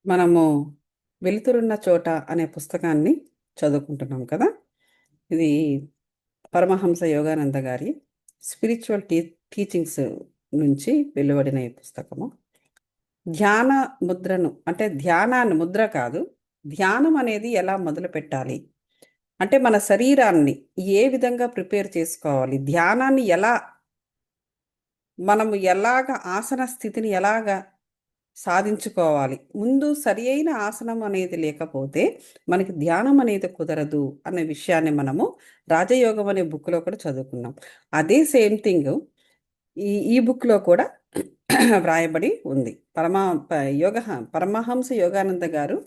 మనము వెలుతురున్న చోట అనే పుస్తకాన్ని చదువుకుంటున్నాం కదా. ఇది పరమహంస యోగానంద గారి స్పిరిచువల్ టీచింగ్స్ నుంచి వెలువడిన ఈ పుస్తకము. ధ్యాన ముద్రను అంటే ధ్యానాన్ని ముద్ర కాదు, ధ్యానం అనేది ఎలా మొదలు పెట్టాలి అంటే మన శరీరాన్ని ఏ విధంగా ప్రిపేర్ చేసుకోవాలి, ధ్యానాన్ని ఎలా మనము ఎలాగ ఆసన స్థితిని ఎలాగ సాధించుకోవాలి. ముందు సరి అయిన ఆసనం అనేది లేకపోతే మనకి ధ్యానం అనేది కుదరదు అనే విషయాన్ని మనము రాజయోగం అనే బుక్లో కూడా చదువుకున్నాం. అదే సేమ్ థింగ్ ఈ బుక్లో కూడా వ్రాయబడి ఉంది. పరమహంస యోగానంద గారు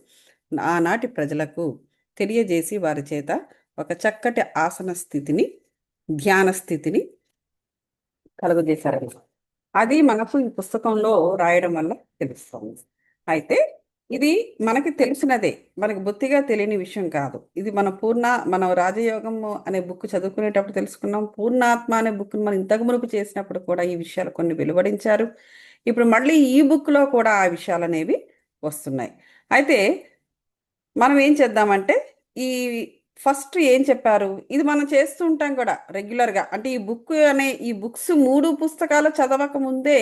ఆనాటి ప్రజలకు తెలియజేసి వారి చేత ఒక చక్కటి ఆసన స్థితిని, ధ్యాన స్థితిని కలుగజేశారు. అది మనకు ఈ పుస్తకంలో రాయడం వల్ల తెలుస్తుంది. అయితే ఇది మనకి తెలిసినదే, మనకి బొత్తిగా తెలియని విషయం కాదు. ఇది మనం రాజయోగం అనే బుక్ చదువుకునేటప్పుడు తెలుసుకున్నాం. పూర్ణాత్మ అనే బుక్ని మనం ఇంతకు మునుపు చేసినప్పుడు కూడా ఈ విషయాలు కొన్ని వెలువడించారు. ఇప్పుడు మళ్ళీ ఈ బుక్లో కూడా ఆ విషయాలు అనేవి వస్తున్నాయి. అయితే మనం ఏం చేద్దామంటే ఈ ఫస్ట్ ఏం చెప్పారు, ఇది మనం చేస్తూ ఉంటాం కూడా రెగ్యులర్గా. అంటే ఈ బుక్స్ 3 పుస్తకాలు చదవక ముందే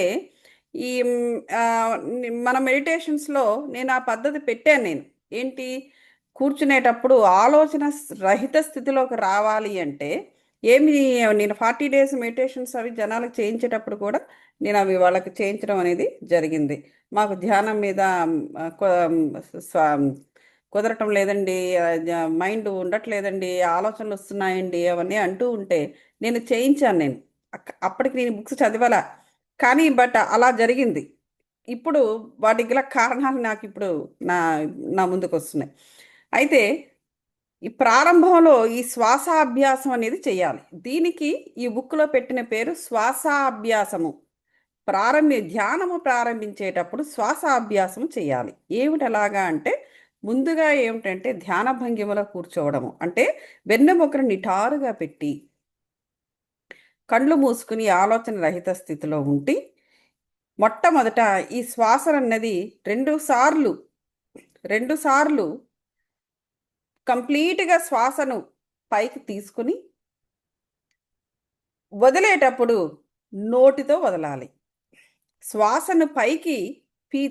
మన మెడిటేషన్స్లో నేను ఆ పద్ధతి పెట్టాను. ఏంటి, కూర్చునేటప్పుడు ఆలోచన రహిత స్థితిలోకి రావాలి అంటే ఏమి, నేను 40 డేస్ మెడిటేషన్స్ అవి జనాలకు చేయించేటప్పుడు కూడా నేను అవి వాళ్ళకి చేయించడం అనేది జరిగింది. మాకు ధ్యానం మీద ఆ, కొ- స్వ- కుదరటం లేదండి, మైండ్ ఉండట్లేదండి, ఆలోచనలు వస్తున్నాయండి అవన్నీ అంటూ ఉంటే నేను చేయించాను. అప్పటికి నేను బుక్స్ చదివాలా, కానీ బట్ అలా జరిగింది. ఇప్పుడు వాటికి గల కారణాలు నాకు ఇప్పుడు నా నా ముందుకు వస్తున్నాయి. అయితే ఈ ప్రారంభంలో ఈ శ్వాసాభ్యాసం అనేది చేయాలి. దీనికి ఈ బుక్లో పెట్టిన పేరు శ్వాసాభ్యాసము. ధ్యానము ప్రారంభించేటప్పుడు శ్వాసాభ్యాసం చేయాలి. ఏమిటి అలాగా అంటే, ముందుగా ఏమిటంటే ధ్యాన భంగిమలో కూర్చోవడము అంటే వెన్నెముకను నిటారుగా పెట్టి కళ్ళు మూసుకుని ఆలోచన రహిత స్థితిలో ఉండి మొట్టమొదట ఈ శ్వాస అన్నది రెండు సార్లు కంప్లీట్గా శ్వాసను పైకి తీసుకుని వదిలేటప్పుడు నోటితో వదలాలి. శ్వాసను పైకి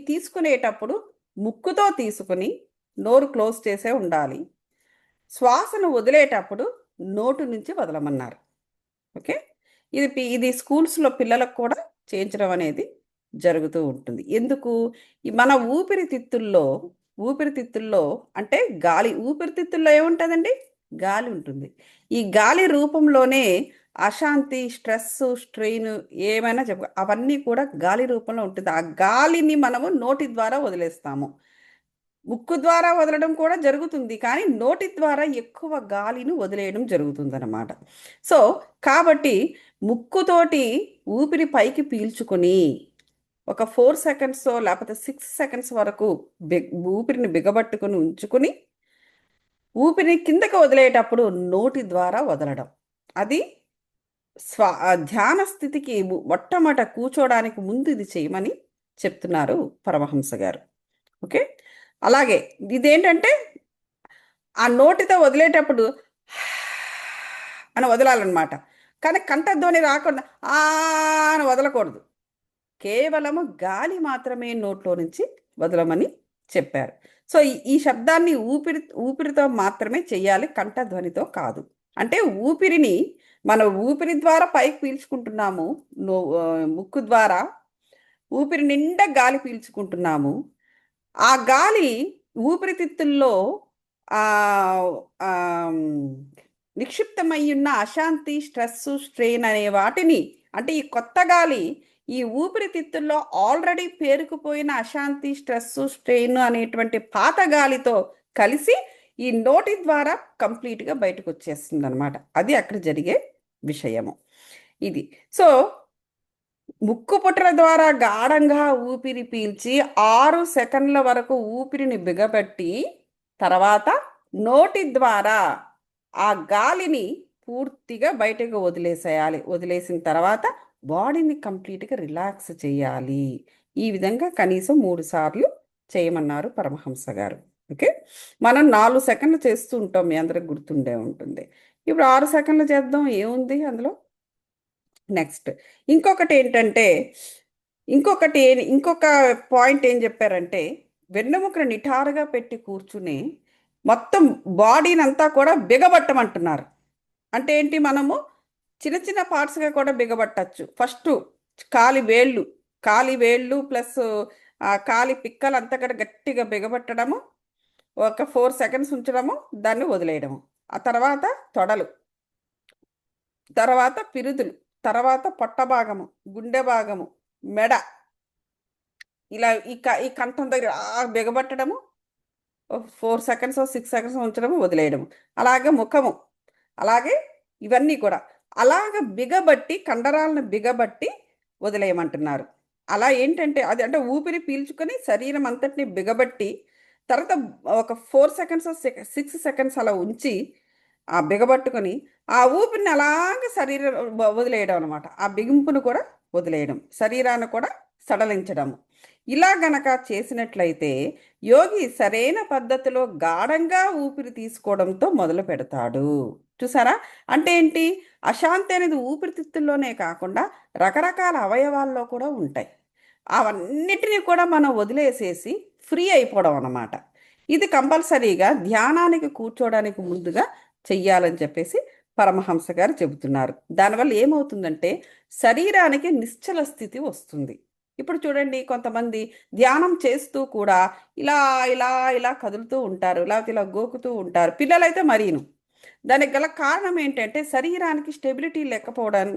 తీసుకునేటప్పుడు ముక్కుతో తీసుకుని నోరు క్లోజ్ చేసే ఉండాలి. శ్వాసను వదిలేటప్పుడు నోటు నుంచి వదలమన్నారు. ఓకే, ఇది స్కూల్స్లో పిల్లలకు కూడా చేయించడం అనేది జరుగుతూ ఉంటుంది. ఎందుకు, మన ఊపిరితిత్తుల్లో అంటే ఊపిరితిత్తుల్లో ఏముంటుందండి, గాలి ఉంటుంది. ఈ గాలి రూపంలోనే అశాంతి, స్ట్రెస్, స్ట్రెయిన్ ఏమైనా అవన్నీ కూడా గాలి రూపంలో ఉంటుంది. ఆ గాలిని మనము నోటి ద్వారా వదిలేస్తాము. ముక్కు ద్వారా వదలడం కూడా జరుగుతుంది, కానీ నోటి ద్వారా ఎక్కువ గాలిని వదిలేయడం జరుగుతుంది అన్నమాట. సో కాబట్టి ముక్కుతోటి ఊపిరి పైకి పీల్చుకొని ఒక 4 సెకండ్స్ లేకపోతే 6 సెకండ్స్ వరకు ఊపిరిని బిగబట్టుకుని ఉంచుకుని ఊపిరిని కిందకి వదిలేటప్పుడు నోటి ద్వారా వదలడం. అది ధ్యాన స్థితికి మొట్టమొదట కూర్చోడానికి ముందు ఇది చేయమని చెప్తున్నారు పరమహంస గారు. ఓకే, అలాగే ఇదేంటంటే ఆ నోటితో వదిలేటప్పుడు అని వదలాలన్నమాట. కానీ కంఠధ్వని రాకుండా ఆ అని వదలకూడదు. కేవలము గాలి మాత్రమే నోట్లో నుంచి వదలమని చెప్పారు. సో ఈ శబ్దాన్ని ఊపిరితో మాత్రమే చెయ్యాలి, కంఠధ్వనితో కాదు. అంటే ఊపిరి ద్వారా పైకి పీల్చుకుంటున్నాము, ముక్కు ద్వారా ఊపిరి నిండా గాలి పీల్చుకుంటున్నాము. ఆ గాలి ఊపిరితిత్తుల్లో ఆ నిక్షిప్తమై ఉన్న అశాంతి, స్ట్రెస్, స్ట్రెయిన్ అనే వాటిని, అంటే ఈ కొత్త గాలి ఈ ఊపిరితిత్తుల్లో ఆల్రెడీ పేరుకుపోయిన అశాంతి, స్ట్రెస్, స్ట్రెయిన్ అనేటువంటి పాత గాలితో కలిసి ఈ నోటి ద్వారా కంప్లీట్గా బయటకు వచ్చేస్తుంది అనమాట. అది అక్కడ జరిగే విషయము ఇది. సో ముక్కుపుటల ద్వారా గాఢంగా ఊపిరి పీల్చి 6 సెకండ్ల వరకు ఊపిరిని బిగబట్టి తర్వాత నోటి ద్వారా ఆ గాలిని పూర్తిగా బయటకు వదిలేసేయాలి. వదిలేసిన తర్వాత బాడీని కంప్లీట్గా రిలాక్స్ చేయాలి. ఈ విధంగా కనీసం 3 సార్లు చేయమన్నారు పరమహంస గారు. ఓకే, మనం 4 సెకండ్లు చేస్తూ ఉంటాం, మీ అందరికి గుర్తుండే ఉంటుంది. ఇప్పుడు 6 సెకండ్లు చేద్దాం, ఏముంది అందులో. నెక్స్ట్ ఇంకొకటి ఏంటంటే, ఇంకొకటి ఇంకొక పాయింట్ ఏం చెప్పారంటే, వెన్నెముకను నిటారుగా పెట్టి కూర్చుని మొత్తం బాడీని అంతా కూడా బిగబట్టమంటున్నారు. అంటే ఏంటి, మనము చిన్న చిన్న పార్ట్స్గా కూడా బిగబట్టచ్చు. ఫస్ట్ కాలి వేళ్ళు కాలి వేళ్ళు ప్లస్ ఆ కాలి పిక్కలు అంతా కూడా గట్టిగా బిగబట్టడము, ఒక 4 సెకండ్స్ ఉంచడము, దాన్ని వదిలేయడము. ఆ తర్వాత తొడలు, తర్వాత పిరుదులు, తర్వాత పొట్ట భాగము, గుండె భాగము, మెడ, ఇలా ఈ కంఠం దగ్గర బిగబట్టడము, 4 సెకండ్స్ 6 సెకండ్స్ ఉంచడము, వదిలేయడము. అలాగే ముఖము, అలాగే ఇవన్నీ కూడా అలాగ బిగబట్టి, కండరాలను బిగబట్టి వదిలేయమంటున్నారు. అలా ఏంటంటే అది అంటే ఊపిరి పీల్చుకొని శరీరం అంతటిని బిగబట్టి, తర్వాత ఒక 4 సెకండ్స్ 6 సెకండ్స్ అలా ఉంచి ఆ బిగబట్టుకొని ఆ ఊపిరిని అలాగ శరీరం వదిలేయడం అనమాట. ఆ బిగింపును కూడా వదిలేయడం, శరీరాన్ని కూడా సడలించడం. ఇలా గనక చేసినట్లయితే యోగి సరైన పద్ధతిలో గాఢంగా ఊపిరి తీసుకోవడంతో మొదలు పెడతాడు. చూసారా? అంటే ఏంటి, అశాంతి అనేది ఊపిరితిత్తుల్లోనే కాకుండా రకరకాల అవయవాల్లో కూడా ఉంటాయి. అవన్నిటినీ కూడా మనం వదిలేసేసి ఫ్రీ అయిపోవడం అన్నమాట. ఇది కంపల్సరీగా ధ్యానానికి కూర్చోవడానికి ముందుగా చెయ్యాలని చెప్పేసి పరమహంస గారు చెబుతున్నారు. దానివల్ల ఏమవుతుందంటే శరీరానికి నిశ్చల స్థితి వస్తుంది. ఇప్పుడు చూడండి, కొంతమంది ధ్యానం చేస్తూ కూడా ఇలా ఇలా ఇలా కదులుతూ ఉంటారు, లేకపోతే ఇలా గోకుతూ ఉంటారు. పిల్లలైతే మరీను. దానికి గల కారణం ఏంటంటే శరీరానికి స్టెబిలిటీ లేకపోవడం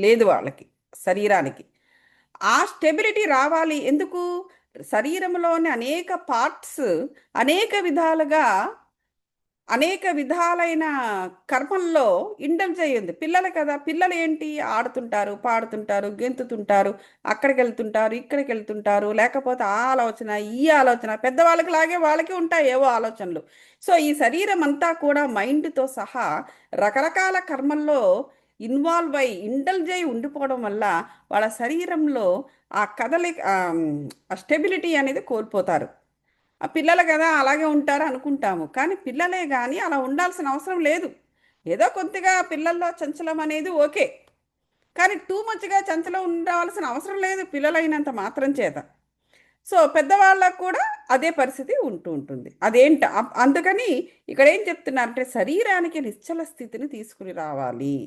లేదు వాళ్ళకి. శరీరానికి ఆ స్టెబిలిటీ రావాలి. ఎందుకు? శరీరంలోని అనేక పార్ట్స్ అనేక విధాలుగా అనేక విధాలైన కర్మల్లో ఇండల్జ్ అయ్యింది. పిల్లలు కదా, పిల్లలు ఏంటి, ఆడుతుంటారు, పాడుతుంటారు, గెంతుతుంటారు, అక్కడికి వెళ్తుంటారు, ఇక్కడికి వెళ్తుంటారు, లేకపోతే ఆ ఆలోచన ఈ ఆలోచన, పెద్దవాళ్ళకి లాగే వాళ్ళకి ఉంటాయి ఏవో ఆలోచనలు. సో ఈ శరీరం అంతా కూడా మైండ్తో సహా రకరకాల కర్మల్లో ఇన్వాల్వ్ అయి ఇండల్జ్ అయి ఉండిపోవడం వల్ల వాళ్ళ శరీరంలో ఆ కదలిక ఆ స్టెబిలిటీ అనేది కోల్పోతారు. ఆ పిల్లలు కదా అలాగే ఉంటారు అనుకుంటాము, కానీ పిల్లలే కానీ అలా ఉండాల్సిన అవసరం లేదు. ఏదో కొద్దిగా పిల్లల్లో చంచలం అనేది ఓకే, కానీ టూ మచ్గా చంచలం ఉండవలసిన అవసరం లేదు పిల్లలైనంత మాత్రం చేత. సో పెద్దవాళ్ళకు కూడా అదే పరిస్థితి ఉంటూ ఉంటుంది. అదేంట అందుకని ఇక్కడ ఏం చెప్తున్నారంటే శరీరానికి నిశ్చల స్థితిని తీసుకుని రావాలి.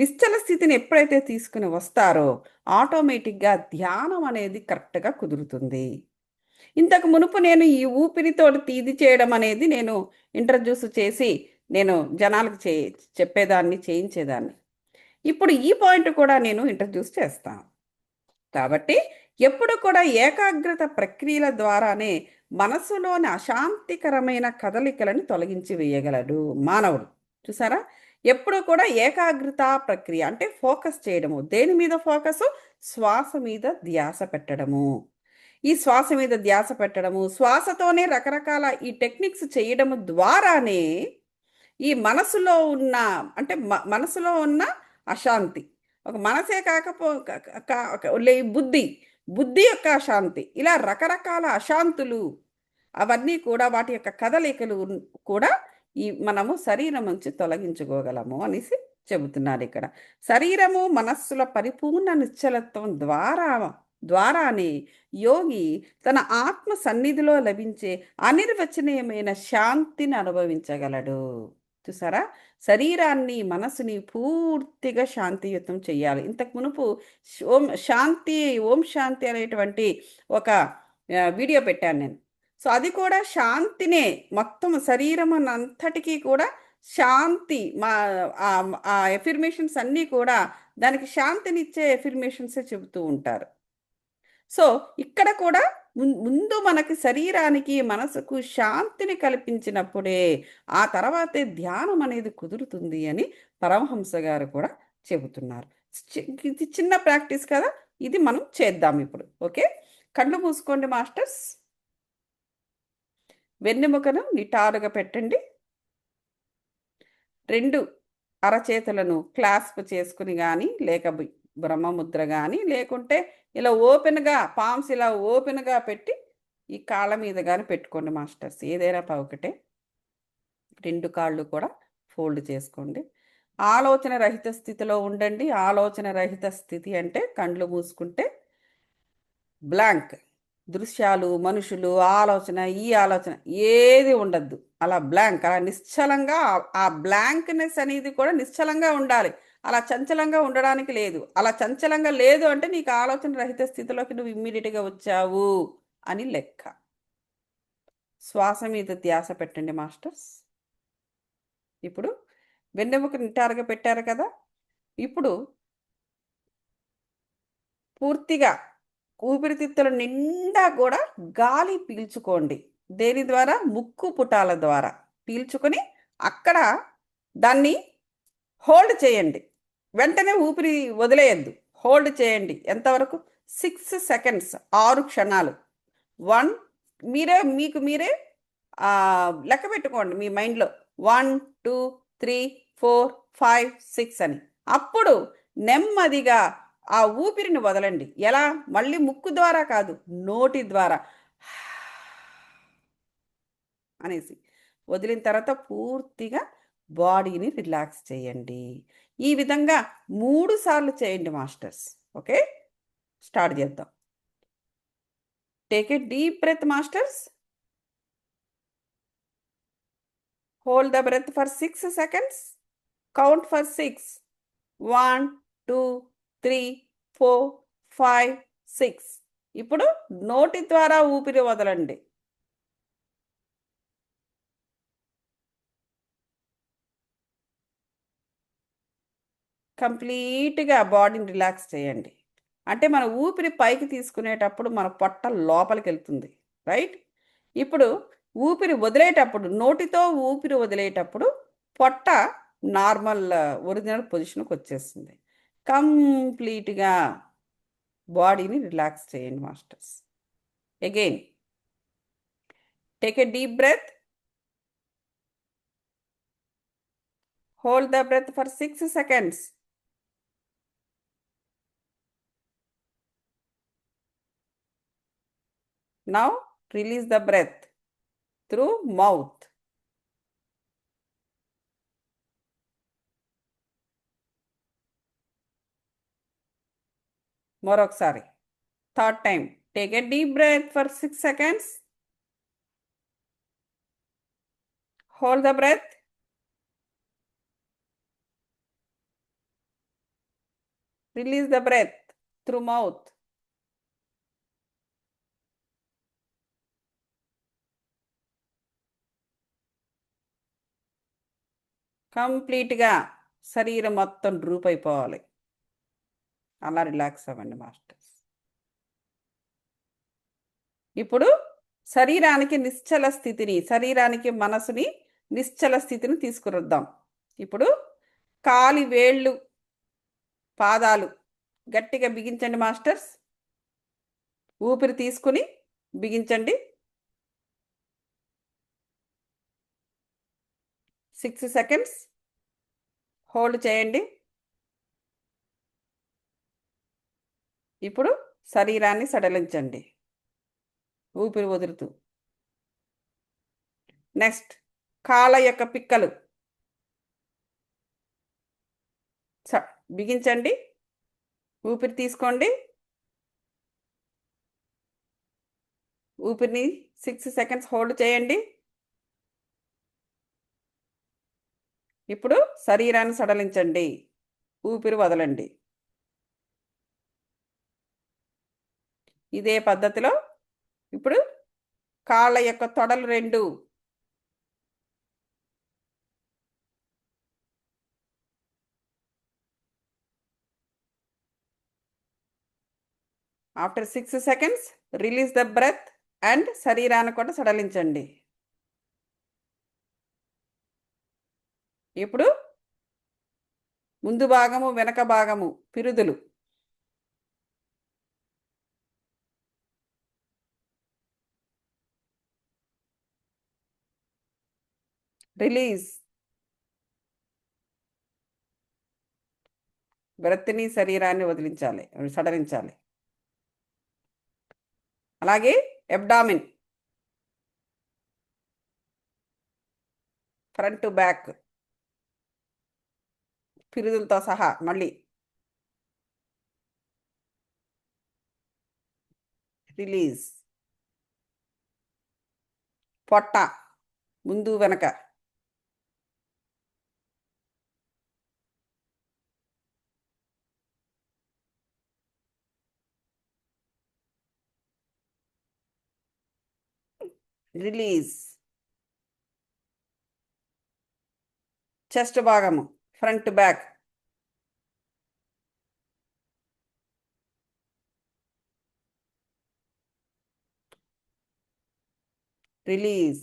నిశ్చల స్థితిని ఎప్పుడైతే తీసుకుని వస్తారో ఆటోమేటిక్గా ధ్యానం అనేది కరెక్ట్గా కుదురుతుంది. ఇంతకు మునుపు నేను ఈ ఊపిరితో ఇది చేయడం అనేది నేను ఇంట్రడ్యూస్ చేసి నేను జనాలకు చెప్పేదాన్ని, చేయించేదాన్ని. ఇప్పుడు ఈ పాయింట్ కూడా నేను ఇంట్రడ్యూస్ చేస్తాను. కాబట్టి ఎప్పుడు కూడా ఏకాగ్రత ప్రక్రియల ద్వారానే మనసులోని అశాంతికరమైన కదలికలను తొలగించి వేయగలడు మానవుడు. చూసారా? ఎప్పుడు కూడా ఏకాగ్రత ప్రక్రియ అంటే ఫోకస్ చేయడము. దేని మీద ఫోకస్? శ్వాస మీద ధ్యాస పెట్టడము. ఈ శ్వాస మీద ధ్యాస పెట్టడము, శ్వాసతోనే రకరకాల ఈ టెక్నిక్స్ చేయడము ద్వారానే ఈ మనసులో ఉన్న అంటే మనసులో ఉన్న అశాంతి, ఒక మనసే కాకపో బుద్ధి, బుద్ధి యొక్క అశాంతి, ఇలా రకరకాల అశాంతులు అవన్నీ కూడా వాటి యొక్క కదలికలు కూడా ఈ మనము శరీరం నుంచి తొలగించుకోగలము అనేసి చెబుతున్నారు ఇక్కడ. శరీరము మనస్సుల పరిపూర్ణ నిశ్చలత్వం ద్వారానే యోగి తన ఆత్మ సన్నిధిలో లభించే అనిర్వచనీయమైన శాంతిని అనుభవించగలడు. చూసారా? శరీరాన్ని మనసుని పూర్తిగా శాంతియుతం చేయాలి. ఇంతకు మునుపు ఓం శాంతి అనేటువంటి ఒక వీడియో పెట్టాను నేను. సో అది కూడా శాంతినే, మొత్తం శరీరం అంతటికీ కూడా శాంతి. ఆ ఎఫిర్మేషన్స్ అన్నీ కూడా దానికి శాంతినిచ్చే ఎఫిర్మేషన్సే చెబుతూ ఉంటారు. సో ఇక్కడ కూడా ముందు మనకి శరీరానికి మనసుకు శాంతిని కల్పించినప్పుడే ఆ తర్వాతే ధ్యానం అనేది కుదురుతుంది అని పరమహంస గారు కూడా చెబుతున్నారు. ఇది చిన్న ప్రాక్టీస్ కదా, ఇది మనం చేద్దాం ఇప్పుడు. ఓకే, కళ్ళు మూసుకోండి మాస్టర్స్. వెన్నెముకను నిటారుగా పెట్టండి. 2 అరచేతులను క్లాస్ప్ చేసుకుని కానీ, లేక బ్రహ్మముద్ర కానీ, లేకుంటే ఇలా ఓపెన్గా పామ్స్ ఇలా ఓపెన్గా పెట్టి ఈ కాళ్ళ మీద కానీ పెట్టుకోండి మాస్టర్స్, ఏదైనా ఒకటే. రెండు కాళ్ళు కూడా ఫోల్డ్ చేసుకోండి. ఆలోచన రహిత స్థితిలో ఉండండి. ఆలోచన రహిత స్థితి అంటే కండ్లు మూసుకుంటే బ్లాంక్. దృశ్యాలు, మనుషులు, ఆలోచన, ఈ ఆలోచన ఏది ఉండద్దు. అలా బ్లాంక్, అలా నిశ్చలంగా, ఆ బ్లాంక్నెస్ అనేది కూడా నిశ్చలంగా ఉండాలి. అలా చంచలంగా ఉండడానికి లేదు. అలా చంచలంగా లేదు అంటే నీకు ఆలోచన రహిత స్థితిలోకి నువ్వు ఇమ్మీడియట్గా వచ్చావు అని లెక్క. శ్వాస మీద ధ్యాస పెట్టండి మాస్టర్స్. ఇప్పుడు వెన్నెముక నిటారుగా పెట్టారు కదా. ఇప్పుడు పూర్తిగా ఊపిరితిత్తుల నిండా కూడా గాలి పీల్చుకోండి. దేని ద్వారా? ముక్కు పుటాల ద్వారా పీల్చుకొని అక్కడ దాన్ని హోల్డ్ చేయండి. వెంటనే ఊపిరి వదిలేయద్దు, హోల్డ్ చేయండి. ఎంతవరకు? 6 సెకండ్స్, 6 క్షణాలు. వన్, మీకు మీరే లెక్క పెట్టుకోండి మీ మైండ్లో. 1 2 3 4 5 6 అని. అప్పుడు నెమ్మదిగా ఆ ఊపిరిని వదలండి. ఎలా? మళ్ళీ ముక్కు ద్వారా కాదు, నోటి ద్వారా అనేసి వదిలిన తర్వాత పూర్తిగా బాడీని రిలాక్స్ చేయండి. ఈ విధంగా 3 సార్లు చేయండి మాస్టర్స్. ఓకే, స్టార్ట్ చేద్దాం. Take a deep breath masters. Hold the breath for 6 seconds. Count for 6. 1 2 3 4 5 6. ఇప్పుడు నోటి ద్వారా ఊపిరి వదలండి. కంప్లీట్గా బాడీని రిలాక్స్ చేయండి. అంటే మన ఊపిరి పైకి తీసుకునేటప్పుడు మన పొట్ట లోపలికి వెళ్తుంది, రైట్? ఇప్పుడు ఊపిరి వదిలేటప్పుడు, నోటితో ఊపిరి వదిలేటప్పుడు పొట్ట నార్మల్ ఒరిజినల్ పొజిషన్కి వచ్చేస్తుంది. కంప్లీట్గా బాడీని రిలాక్స్ చేయండి masters. Again take a deep breath. Hold the breath for 6 seconds. Now release the breath through mouth. మరొకసారి, third time. Take a deep breath for 6 seconds. Hold the breath. Release the breath through mouth. కంప్లీట్గా శరీరం మొత్తం డ్రూప్ అయిపోవాలి. అలా relax అవ్వండి masters. ఇప్పుడు శరీరానికి నిశ్చల స్థితిని, శరీరానికి మనసుని నిశ్చల స్థితిని తీసుకురద్దాం. ఇప్పుడు కాలి వేళ్ళు, పాదాలు గట్టిగా బిగించండి మాస్టర్స్. ఊపిరి తీసుకుని బిగించండి. 6 సెకండ్స్ హోల్డ్ చేయండి. ఇప్పుడు శరీరాన్ని సడలించండి ఊపిరి వదులుతూ. నెక్స్ట్, కాళ్ళ యొక్క పిక్కలు బిగించండి. ఊపిరి తీసుకోండి. ఊపిరిని 6 సెకండ్స్ హోల్డ్ చేయండి. ఇప్పుడు శరీరాన్ని సడలించండి, ఊపిరి వదలండి. ఇదే పద్ధతిలో ఇప్పుడు కాళ్ళ యొక్క తొడలు రెండు after 6 seconds release the breath and శరీరాన్ని కూడా సడలించండి. ఇప్పుడు ముందు భాగము, వెనక భాగము, పిరుదులు రిలీజ్. బ్రెత్ని, శరీరాన్ని వదిలించాలి, సడలించాలి. అలాగే అబ్డామిన్ ఫ్రంట్ టు బ్యాక్, పిరుదులతో సహా మళ్ళీ రిలీజ్. పొట్ట, ముందు వెనక రిలీజ్. చెస్ట్ భాగము ఫ్రంట్ బ్యాక్ రిలీజ్.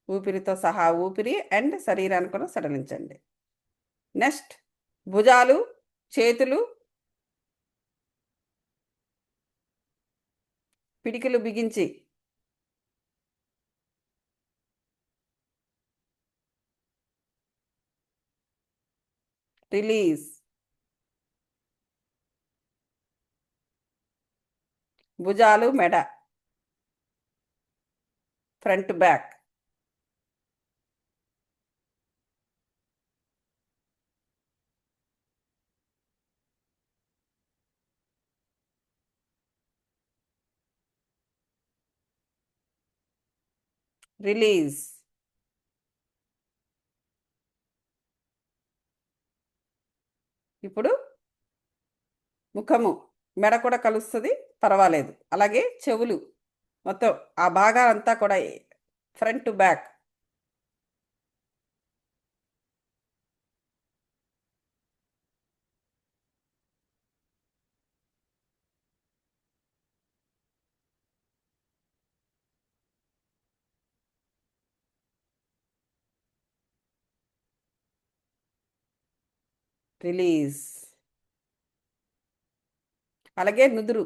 ఊపిరితో సహా ఊపిరి అండ్ శరీరాన్ని కూడా సడలించండి. నెక్స్ట్ భుజాలు, చేతులు, పిడికిలు బిగించి రిలీజ్. భుజాలు, మెడ, ఫ్రంట్ బ్యాక్ రిలీజ్. ఇప్పుడు ముఖము, మెడ కూడా కలుస్తుంది, పర్వాలేదు. అలాగే చెవులు, మొత్తం ఆ భాగాలంతా కూడా ఫ్రంట్ టు బ్యాక్ రిలీజ్. అలాగే నుదురు,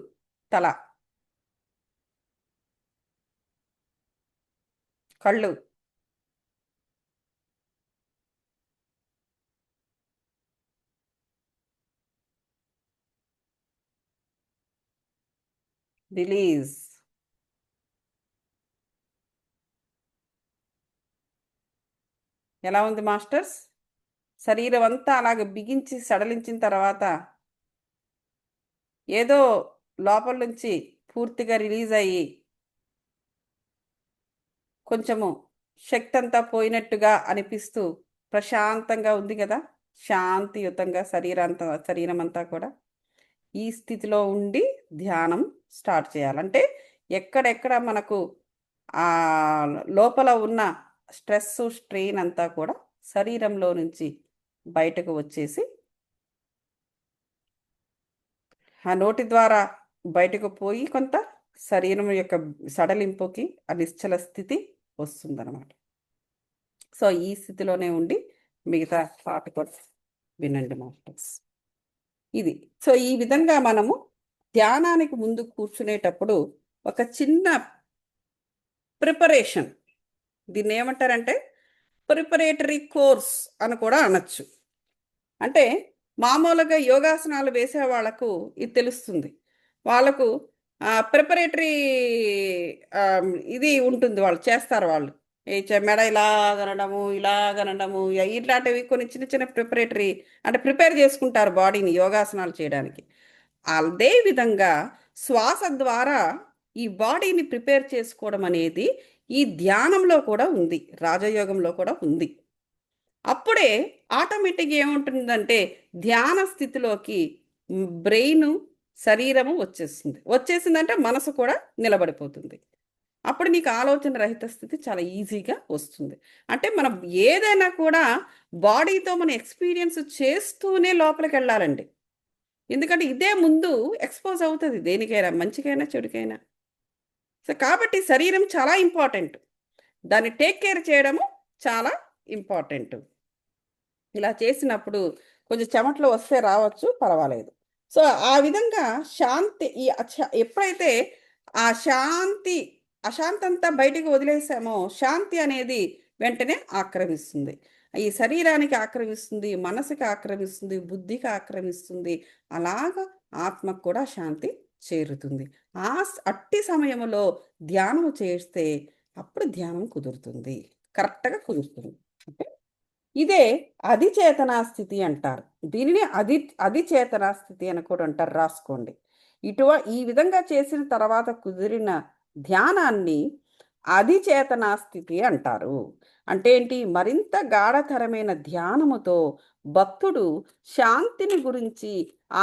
తల, కళ్ళు, రిలీజ్. ఎలా ఉంది మాస్టర్స్? శరీరం అంతా అలాగ బిగించి సడలించిన తర్వాత ఏదో లోపల నుంచి పూర్తిగా రిలీజ్ అయ్యి కొంచెము శక్తి అంతా పోయినట్టుగా అనిపిస్తూ ప్రశాంతంగా ఉంది కదా, శాంతియుతంగా శరీరం అంతా కూడా. ఈ స్థితిలో ఉండి ధ్యానం స్టార్ట్ చేయాలంటే ఎక్కడెక్కడ మనకు ఆ లోపల ఉన్న స్ట్రెస్, స్ట్రెయిన్ అంతా కూడా శరీరంలో నుంచి బయటకు వచ్చేసి ఆ నోటి ద్వారా బయటకు పోయి కొంత శరీరం యొక్క సడలింపుకి ఆ నిశ్చల స్థితి వస్తుందన్నమాట. సో ఈ స్థితిలోనే ఉండి మిగతా పాట కూడా వినండి మాస్టర్స్. ఇది. సో ఈ విధంగా మనము ధ్యానానికి ముందు కూర్చునేటప్పుడు ఒక చిన్న ప్రిపరేషన్, దీన్ని ఏమంటారంటే ప్రిపరేటరీ కోర్స్ అని కూడా అనొచ్చు. అంటే మామూలుగా యోగాసనాలు వేసే వాళ్ళకు ఇది తెలుస్తుంది. వాళ్ళకు ప్రిపరేటరీ ఇది ఉంటుంది, వాళ్ళు చేస్తారు. వాళ్ళు మెడ ఇలాగనడము, ఇలాగనడము, ఇట్లాంటివి కొన్ని చిన్న చిన్న ప్రిపరేటరీ అంటే ప్రిపేర్ చేసుకుంటారు బాడీని యోగాసనాలు చేయడానికి. అదే విధంగా శ్వాస ద్వారా ఈ బాడీని ప్రిపేర్ చేసుకోవడం అనేది ఈ ధ్యానంలో కూడా ఉంది, రాజయోగంలో కూడా ఉంది. అప్పుడే ఆటోమేటిక్గా ఏముంటుందంటే ధ్యాన స్థితిలోకి బ్రెయిన్, శరీరము వచ్చేసిందంటే మనసు కూడా నిలబడిపోతుంది. అప్పుడు నీకు ఆలోచన రహిత స్థితి చాలా ఈజీగా వస్తుంది. అంటే మనం ఏదైనా కూడా బాడీతో మనం ఎక్స్పీరియన్స్ చేస్తూనే లోపలికి వెళ్ళాలండి. ఎందుకంటే ఇదే ముందు ఎక్స్పోజ్ అవుతుంది దేనికైనా, మంచికైనా చెడుకైనా. సో కాబట్టి శరీరం చాలా ఇంపార్టెంట్, దాన్ని టేక్ కేర్ చేయడము చాలా ఇంపార్టెంట్. ఇలా చేసినప్పుడు కొంచెం చెమటలు వస్తే రావచ్చు, పర్వాలేదు. సో ఆ విధంగా శాంతి ఎప్పుడైతే ఆ అశాంతి అంతా బయటికి వదిలేసామో శాంతి అనేది వెంటనే ఆక్రమిస్తుంది. ఈ శరీరానికి ఆక్రమిస్తుంది, మనసుకి ఆక్రమిస్తుంది, బుద్ధికి ఆక్రమిస్తుంది. అలాగా ఆత్మకు కూడా శాంతి చేరుతుంది. అట్టి సమయంలో ధ్యానం చేస్తే అప్పుడు ధ్యానం కుదురుతుంది, కరెక్ట్గా కుదురుతుంది. అంటే ఇదే అధిచేతనా స్థితి అంటారు. దీనిని అధిచేతనా స్థితి అని కూడా అంటారు, రాసుకోండి. ఈ విధంగా చేసిన తర్వాత కుదిరిన ధ్యానాన్ని అధిచేతనా స్థితి అంటారు. అంటే ఏంటి? మరింత గాఢతరమైన ధ్యానముతో భక్తుడు శాంతిని గురించి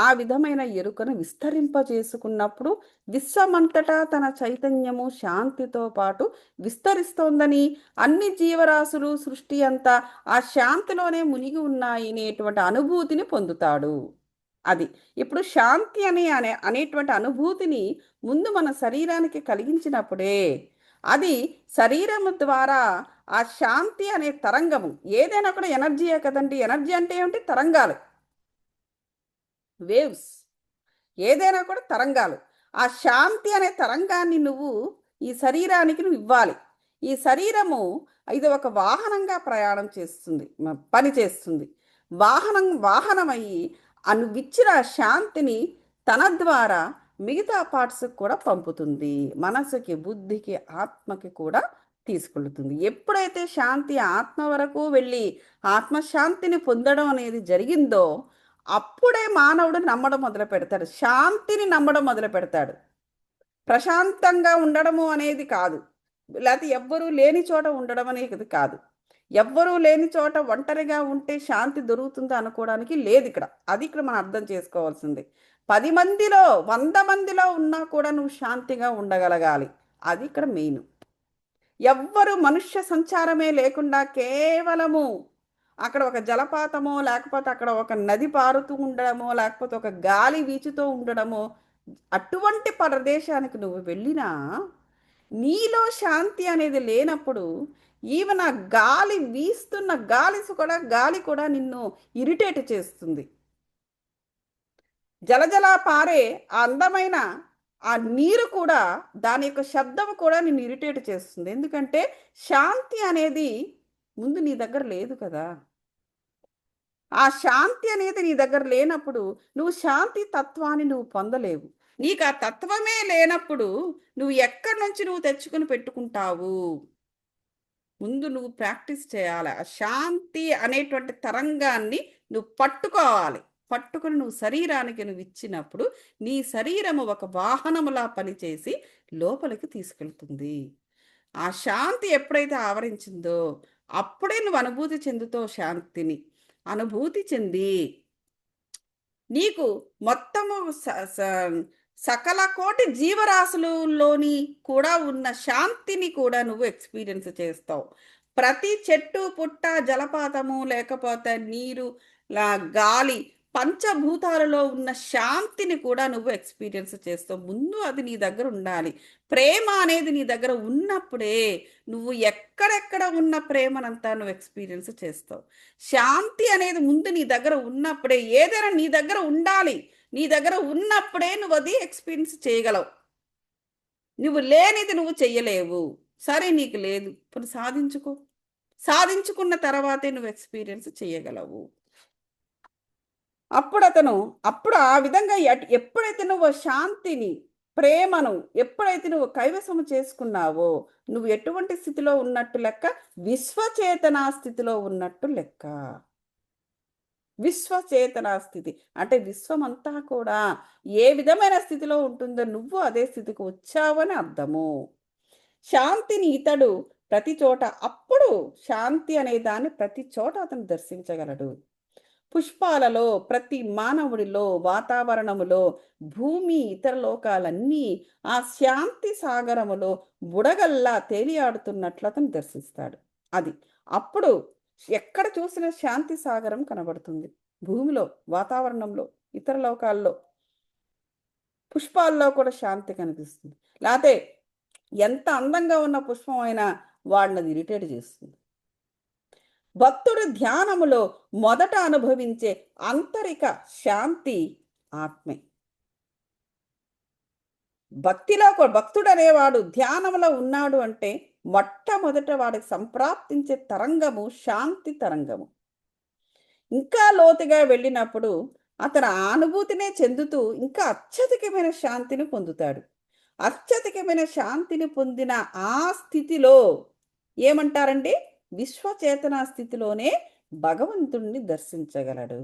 ఆ విధమైన ఎరుకను విస్తరింపజేసుకున్నప్పుడు విశ్వమంతటా తన చైతన్యము శాంతితో పాటు విస్తరిస్తోందని, అన్ని జీవరాశులు సృష్టి అంతా ఆ శాంతిలోనే మునిగి ఉన్నాయి అనేటువంటి అనుభూతిని పొందుతాడు. అది ఇప్పుడు శాంతి అనేటువంటి అనుభూతిని ముందు మన శరీరానికి కలిగించినప్పుడే అది శరీరము ద్వారా ఆ శాంతి అనే తరంగము, ఏదైనా కూడా ఎనర్జీయే కదండి. ఎనర్జీ అంటే ఏమిటి? తరంగాలు, వేవ్స్. ఏదైనా కూడా తరంగాలు. ఆ శాంతి అనే తరంగాన్ని నువ్వు ఈ శరీరానికి నువ్వు ఇవ్వాలి. ఈ శరీరము ఇది ఒక వాహనంగా ప్రయాణం చేస్తుంది, పని చేస్తుంది. వాహనమయ్యి నువ్విచ్చిన శాంతిని తన ద్వారా మిగతా పార్ట్స్కి కూడా పంపుతుంది. మనసుకి, బుద్ధికి, ఆత్మకి కూడా తీసుకెళ్తుంది. ఎప్పుడైతే శాంతి ఆత్మ వరకు వెళ్ళి ఆత్మశాంతిని పొందడం అనేది జరిగిందో అప్పుడే మానవుడు నమ్మడం మొదలు పెడతాడు, శాంతిని నమ్మడం మొదలు పెడతాడు. ప్రశాంతంగా ఉండడము అనేది కాదు, లేకపోతే ఎవ్వరూ లేని చోట ఉండడం అనేది కాదు. ఎవ్వరూ లేని చోట ఒంటరిగా ఉంటే శాంతి దొరుకుతుందా అనుకోవడానికి లేదు ఇక్కడ. అది ఇక్కడ మనం అర్థం చేసుకోవాల్సింది. 10 మందిలో 100 మందిలో ఉన్నా కూడా నువ్వు శాంతిగా ఉండగలగాలి. అది ఇక్కడ మెయిన్. ఎవ్వరు మనుష్య సంచారమే లేకుండా కేవలము అక్కడ ఒక జలపాతమో, లేకపోతే అక్కడ ఒక నది పారుతూ ఉండడమో, లేకపోతే ఒక గాలి వీచుతూ ఉండడమో, అటువంటి ప్రదేశానికి నువ్వు వెళ్ళినా నీలో శాంతి అనేది లేనప్పుడు ఈవెన్ ఆ గాలి వీస్తున్న గాలి కూడా నిన్ను ఇరిటేట్ చేస్తుంది. జలజల పారే ఆ అందమైన ఆ నీరు కూడా, దాని యొక్క శబ్దం కూడా నిన్ను ఇరిటేట్ చేస్తుంది. ఎందుకంటే శాంతి అనేది ముందు నీ దగ్గర లేదు కదా. ఆ శాంతి అనేది నీ దగ్గర లేనప్పుడు నువ్వు శాంతి తత్వాన్ని నువ్వు పొందలేవు. నీకు ఆ తత్వమే లేనప్పుడు నువ్వు ఎక్కడి నుంచి నువ్వు తెచ్చుకుని పెట్టుకుంటావు? ముందు నువ్వు ప్రాక్టీస్ చేయాలి. ఆ శాంతి అనేటువంటి తరంగాన్ని నువ్వు పట్టుకోవాలి. పట్టుకుని నువ్వు శరీరానికి నువ్వు ఇచ్చినప్పుడు నీ శరీరము ఒక వాహనములా పనిచేసి లోపలికి తీసుకెళ్తుంది. ఆ శాంతి ఎప్పుడైతే ఆవరించిందో అప్పుడే నువ్వు అనుభూతి చెందుతావు శాంతిని. అనుభూతి చెంది నీకు మొత్తము సకల కోటి జీవరాశులలోని కూడా ఉన్న శాంతిని కూడా నువ్వు ఎక్స్పీరియన్స్ చేస్తావు. ప్రతి చెట్టు పుట్ట, జలపాతము, లేకపోతే నీరు, గాలి, పంచభూతాలలో ఉన్న శాంతిని కూడా నువ్వు ఎక్స్పీరియన్స్ చేస్తావు. ముందు అది నీ దగ్గర ఉండాలి. ప్రేమ అనేది నీ దగ్గర ఉన్నప్పుడే నువ్వు ఎక్కడెక్కడ ఉన్న ప్రేమనంతా నువ్వు ఎక్స్పీరియన్స్ చేస్తావు. శాంతి అనేది ముందు నీ దగ్గర ఉన్నప్పుడే, ఏదైనా నీ దగ్గర ఉండాలి. నీ దగ్గర ఉన్నప్పుడే నువ్వు అది ఎక్స్పీరియన్స్ చేయగలవు. నువ్వు లేనిది నువ్వు చెయ్యలేవు. సరే, నీకు లేదు, ఇప్పుడు సాధించుకో. సాధించుకున్న తర్వాతే నువ్వు ఎక్స్పీరియన్స్ చేయగలవు. అప్పుడు ఆ విధంగా ఎప్పుడైతే నువ్వు శాంతిని, ప్రేమను ఎప్పుడైతే నువ్వు కైవసము చేసుకున్నావో నువ్వు ఎటువంటి స్థితిలో ఉన్నట్టు లెక్క? విశ్వచేతనా స్థితిలో ఉన్నట్టు లెక్క. విశ్వచేతనా స్థితి అంటే విశ్వమంతా కూడా ఏ విధమైన స్థితిలో ఉంటుందో నువ్వు అదే స్థితికి వచ్చావని అర్థము. శాంతిని ఇతడు ప్రతి చోట, అప్పుడు శాంతి అనే దాన్ని ప్రతి చోట అతను దర్శించగలడు. పుష్పాలలో, ప్రతి మానవుడిలో, వాతావరణములో, భూమి, ఇతర లోకాలన్నీ ఆ శాంతి సాగరములో బుడగల్లా తేలియాడుతున్నట్లు అతను దర్శిస్తాడు. అది అప్పుడు ఎక్కడ చూసిన శాంతి సాగరం కనబడుతుంది. భూమిలో, వాతావరణంలో, ఇతర లోకాల్లో, పుష్పాల్లో కూడా శాంతి కనిపిస్తుంది. లేకపోతే ఎంత అందంగా ఉన్న పుష్పం అయినా వాళ్ళని ఇరిటేట్ చేస్తుంది. భక్తుడు ధ్యానములో మొదట అనుభవించే ఆంతరిక శాంతి ఆత్మే. భక్తుడు అనేవాడు ధ్యానంలో ఉన్నాడు అంటే మొట్టమొదట వాడికి సంప్రాప్తించే తరంగము శాంతి తరంగము. ఇంకా లోతుగా వెళ్ళినప్పుడు అతను ఆ అనుభూతినే చెందుతూ ఇంకా అత్యధికమైన శాంతిని పొందుతాడు. అత్యధికమైన శాంతిని పొందిన ఆ స్థితిలో ఏమంటారండి? విశ్వచేతన స్థితిలోనే భగవంతుణ్ణి దర్శించగలడు.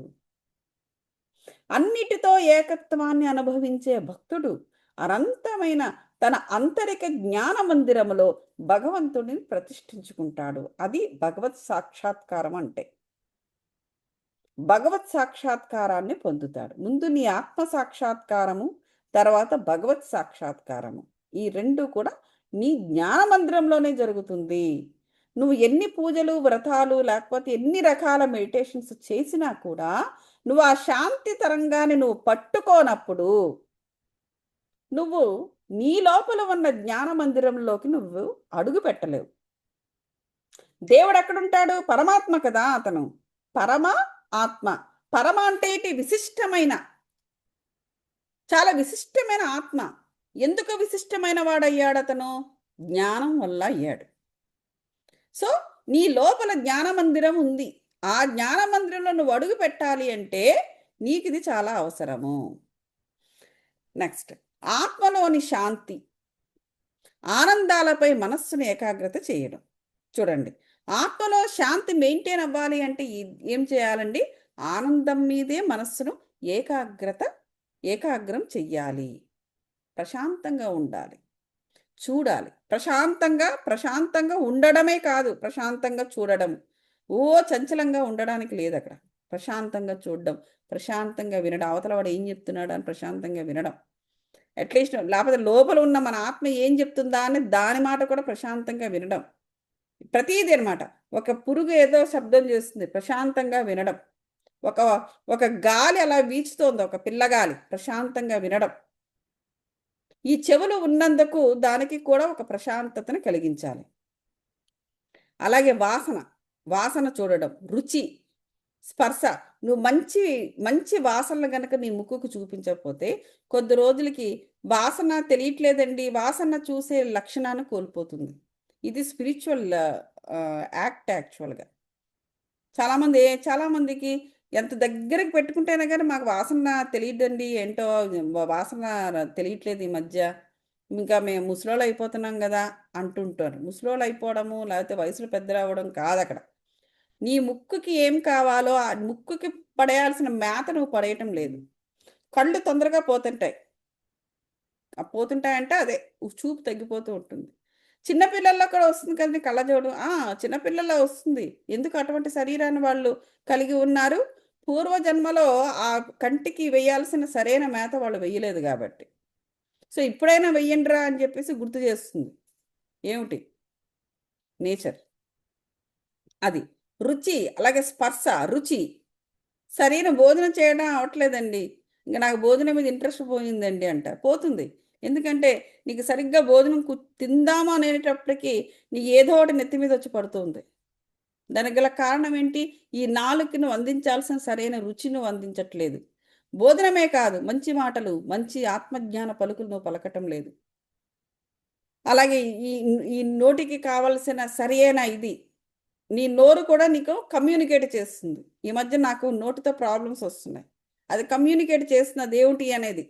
అన్నిటితో ఏకత్వాన్ని అనుభవించే భక్తుడు అనంతమైన తన ఆంతరిక జ్ఞాన మందిరములో భగవంతుడిని ప్రతిష్ఠించుకుంటాడు. అది భగవత్ సాక్షాత్కారం అంటే. భగవత్ సాక్షాత్కారాన్ని పొందుతాడు. ముందు నీ ఆత్మ సాక్షాత్కారము, తర్వాత భగవత్ సాక్షాత్కారము. ఈ రెండు కూడా నీ జ్ఞాన మందిరంలోనే జరుగుతుంది. నువ్వు ఎన్ని పూజలు, వ్రతాలు, లేకపోతే ఎన్ని రకాల మెడిటేషన్స్ చేసినా కూడా నువ్వు ఆ శాంతి తరంగాన్ని నువ్వు పట్టుకోనప్పుడు నువ్వు నీ లోపల ఉన్న జ్ఞాన మందిరంలోకి నువ్వు అడుగు పెట్టలేవు. దేవుడు ఎక్కడుంటాడు? పరమాత్మ కదా అతను. పరమ ఆత్మ. పరమ అంటే ఏంటి? విశిష్టమైన, చాలా విశిష్టమైన ఆత్మ. ఎందుకు విశిష్టమైన వాడయ్యాడు అతను? జ్ఞానం వల్ల అయ్యాడు. సో నీ లోపల జ్ఞాన మందిరం ఉంది. ఆ జ్ఞాన మందిరంలో నువ్వు అడుగు పెట్టాలి అంటే నీకు ఇది చాలా అవసరము. నెక్స్ట్, ఆత్మలోని శాంతి, ఆనందాలపై మనస్సును ఏకాగ్రత చేయడం. చూడండి, ఆత్మలో శాంతి మెయింటైన్ అవ్వాలి అంటే ఏం చేయాలండి? ఆనందం మీదే మనస్సును ఏకాగ్రం చెయ్యాలి. ప్రశాంతంగా ఉండాలి, చూడాలి. ప్రశాంతంగా ఉండడమే కాదు, ప్రశాంతంగా చూడడం. చంచలంగా ఉండడానికి లేదు అక్కడ. ప్రశాంతంగా చూడడం, ప్రశాంతంగా వినడం, అవతల వాడు ఏం చెప్తున్నాడు అని ప్రశాంతంగా వినడం. అట్లీస్ట్ లేకపోతే లోపల ఉన్న మన ఆత్మ ఏం చెప్తుందా అని దాని మాట కూడా ప్రశాంతంగా వినడం. ప్రతీది అనమాట. ఒక పురుగు ఏదో శబ్దం చేస్తుంది, ప్రశాంతంగా వినడం. ఒక గాలి అలా వీచుతోంది, ఒక పిల్లగాలి, ప్రశాంతంగా వినడం. ఈ చెవులు ఉన్నందుకు దానికి కూడా ఒక ప్రశాంతతను కలిగించాలి. అలాగే వాసన చూడడం, రుచి, స్పర్శ. నువ్వు మంచి మంచి వాసనలు గనక నీ ముక్కుకు చూపించకపోతే కొద్ది రోజులకి వాసన తెలియట్లేదండి, వాసన చూసే లక్షణాన్ని కోల్పోతుంది. ఇది స్పిరిచువల్ యాక్ట్ యాక్చువల్గా. చాలామందికి ఎంత దగ్గరికి పెట్టుకుంటేనే కానీ మాకు వాసన తెలియదండి, ఏంటో వాసన తెలియట్లేదు ఈ మధ్య, ఇంకా మేము ముసలోళ్ళు అయిపోతున్నాం కదా అంటుంటారు. ముసలోళ్ళు అయిపోవడము లేకపోతే వయసులో పెద్దలు అవ్వడం కాదు అక్కడ. నీ ముక్కుకి ఏం కావాలో ఆ ముక్కుకి పడేయాల్సిన మేత నువ్వు పడేయటం లేదు. కళ్ళు తొందరగా పోతుంటాయంటే అదే చూపు తగ్గిపోతూ ఉంటుంది. చిన్నపిల్లల్లో కూడా వస్తుంది కదండి కళ్ళజోడు. చిన్నపిల్లల్లో వస్తుంది. ఎందుకు? అటువంటి శరీరాన్ని వాళ్ళు కలిగి ఉన్నారు. పూర్వజన్మలో ఆ కంటికి వేయాల్సిన సరైన మేత వాళ్ళు వేయలేదు కాబట్టి. సో ఇప్పుడైనా వెయ్యండిరా అని చెప్పేసి గుర్తు చేస్తుంది. ఏమిటి? నేచర్. అది రుచి. అలాగే స్పర్శ, రుచి. సరైన భోజనం చేయడం అవట్లేదండి, ఇంకా నాకు భోజనం మీద ఇంట్రెస్ట్ పోయిందండి అంట. పోతుంది. ఎందుకంటే నీకు సరిగ్గా భోజనం తిందాము అనేటప్పటికీ నీకు ఏదో ఒకటి నెత్తి మీద వచ్చి పడుతుంది. దానికి గల కారణం ఏంటి? ఈ నాలుగుకి నువ్వు అందించాల్సిన సరైన రుచి నువ్వు అందించట్లేదు. భోజనమే కాదు, మంచి మాటలు, మంచి ఆత్మజ్ఞాన పలుకులు నువ్వు పలకటం లేదు. అలాగే ఈ ఈ నోటికి కావలసిన సరైన ఇది, నీ నోరు కూడా నీకు కమ్యూనికేట్ చేస్తుంది. ఈ మధ్య నాకు నోటితో ప్రాబ్లమ్స్ వస్తున్నాయి. అది కమ్యూనికేట్ చేస్తున్నది ఏమిటి అనేది.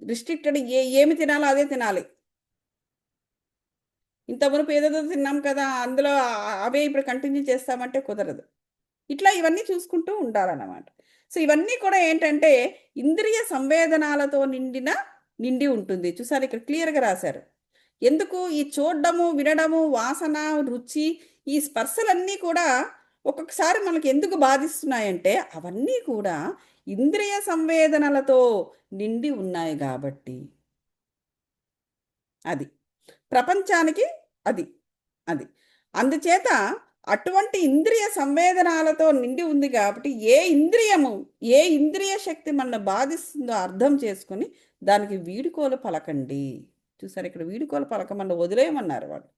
రిస్ట్రిక్టెడ్ ఏమి తినాలో అదే తినాలి. ఇంత మునుపు ఏదేదో తిన్నాం కదా, అందులో అవే ఇప్పుడు కంటిన్యూ చేస్తామంటే కుదరదు. ఇట్లా ఇవన్నీ చూసుకుంటూ ఉండాలన్నమాట. సో ఇవన్నీ కూడా ఏంటంటే ఇంద్రియ సంవేదనాలతో నిండి ఉంటుంది. చూసారు, ఇక్కడ క్లియర్గా రాశారు. ఎందుకు? ఈ చూడడము, వినడము, వాసన, రుచి, ఈ స్పర్శలన్నీ కూడా ఒక్కొక్కసారి మనకి ఎందుకు బాధిస్తున్నాయంటే అవన్నీ కూడా ఇంద్రియ సంవేదనలతో నిండి ఉన్నాయి కాబట్టి. అది ప్రపంచానికి అది అది అందుచేత అటువంటి ఇంద్రియ సంవేదనాలతో నిండి ఉంది కాబట్టి ఏ ఇంద్రియ శక్తి మన బాధిస్తుందో అర్థం చేసుకుని దానికి వీడుకోలు పలకండి. చూసారు, ఇక్కడ వీడుకోలు పలకమన్న వదిలేయమన్నారు వాళ్ళు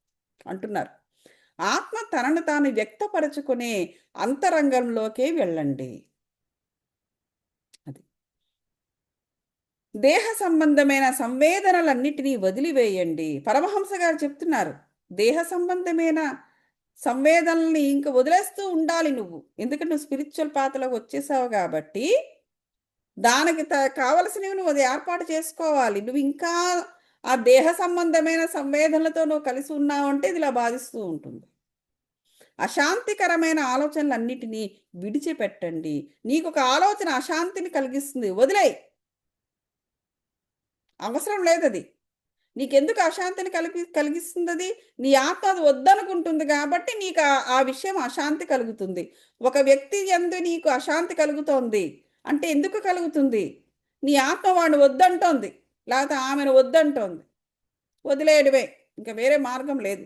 అంటున్నారు. ఆత్మ తనను తాను వ్యక్తపరచుకునే అంతరంగంలోకే వెళ్ళండి. అది దేహ సంబంధమైన సంవేదనలన్నిటినీ వదిలివేయండి. పరమహంస గారు చెప్తున్నారు, దేహ సంబంధమైన సంవేదనల్ని ఇంక వదిలేస్తూ ఉండాలి నువ్వు. ఎందుకంటే నువ్వు స్పిరిచువల్ పాత్రలోకి వచ్చేసావు కాబట్టి దానికి కావలసినవి నువ్వు అది ఏర్పాటు చేసుకోవాలి. నువ్వు ఇంకా ఆ దేహ సంబంధమైన సంవేదనలతో నువ్వు కలిసి ఉన్నావు అంటే ఇది ఇలా బాధిస్తూ ఉంటుంది. అశాంతికరమైన ఆలోచనలన్నిటినీ విడిచిపెట్టండి. నీకు ఒక ఆలోచన అశాంతిని కలిగిస్తుంది, వదిలేయ్. అవసరం లేదది. నీకెందుకు అశాంతిని కలిగిస్తుంది? అది నీ ఆత్మ అది వద్దనుకుంటుంది కాబట్టి నీకు ఆ విషయం అశాంతి కలుగుతుంది. ఒక వ్యక్తి యందు నీకు అశాంతి కలుగుతోంది అంటే ఎందుకు కలుగుతుంది? నీ ఆత్మ వాడిని వద్దంటోంది, లేకపోతే ఆమెను వద్దంటోంది. వదిలేయడమే, ఇంకా వేరే మార్గం లేదు.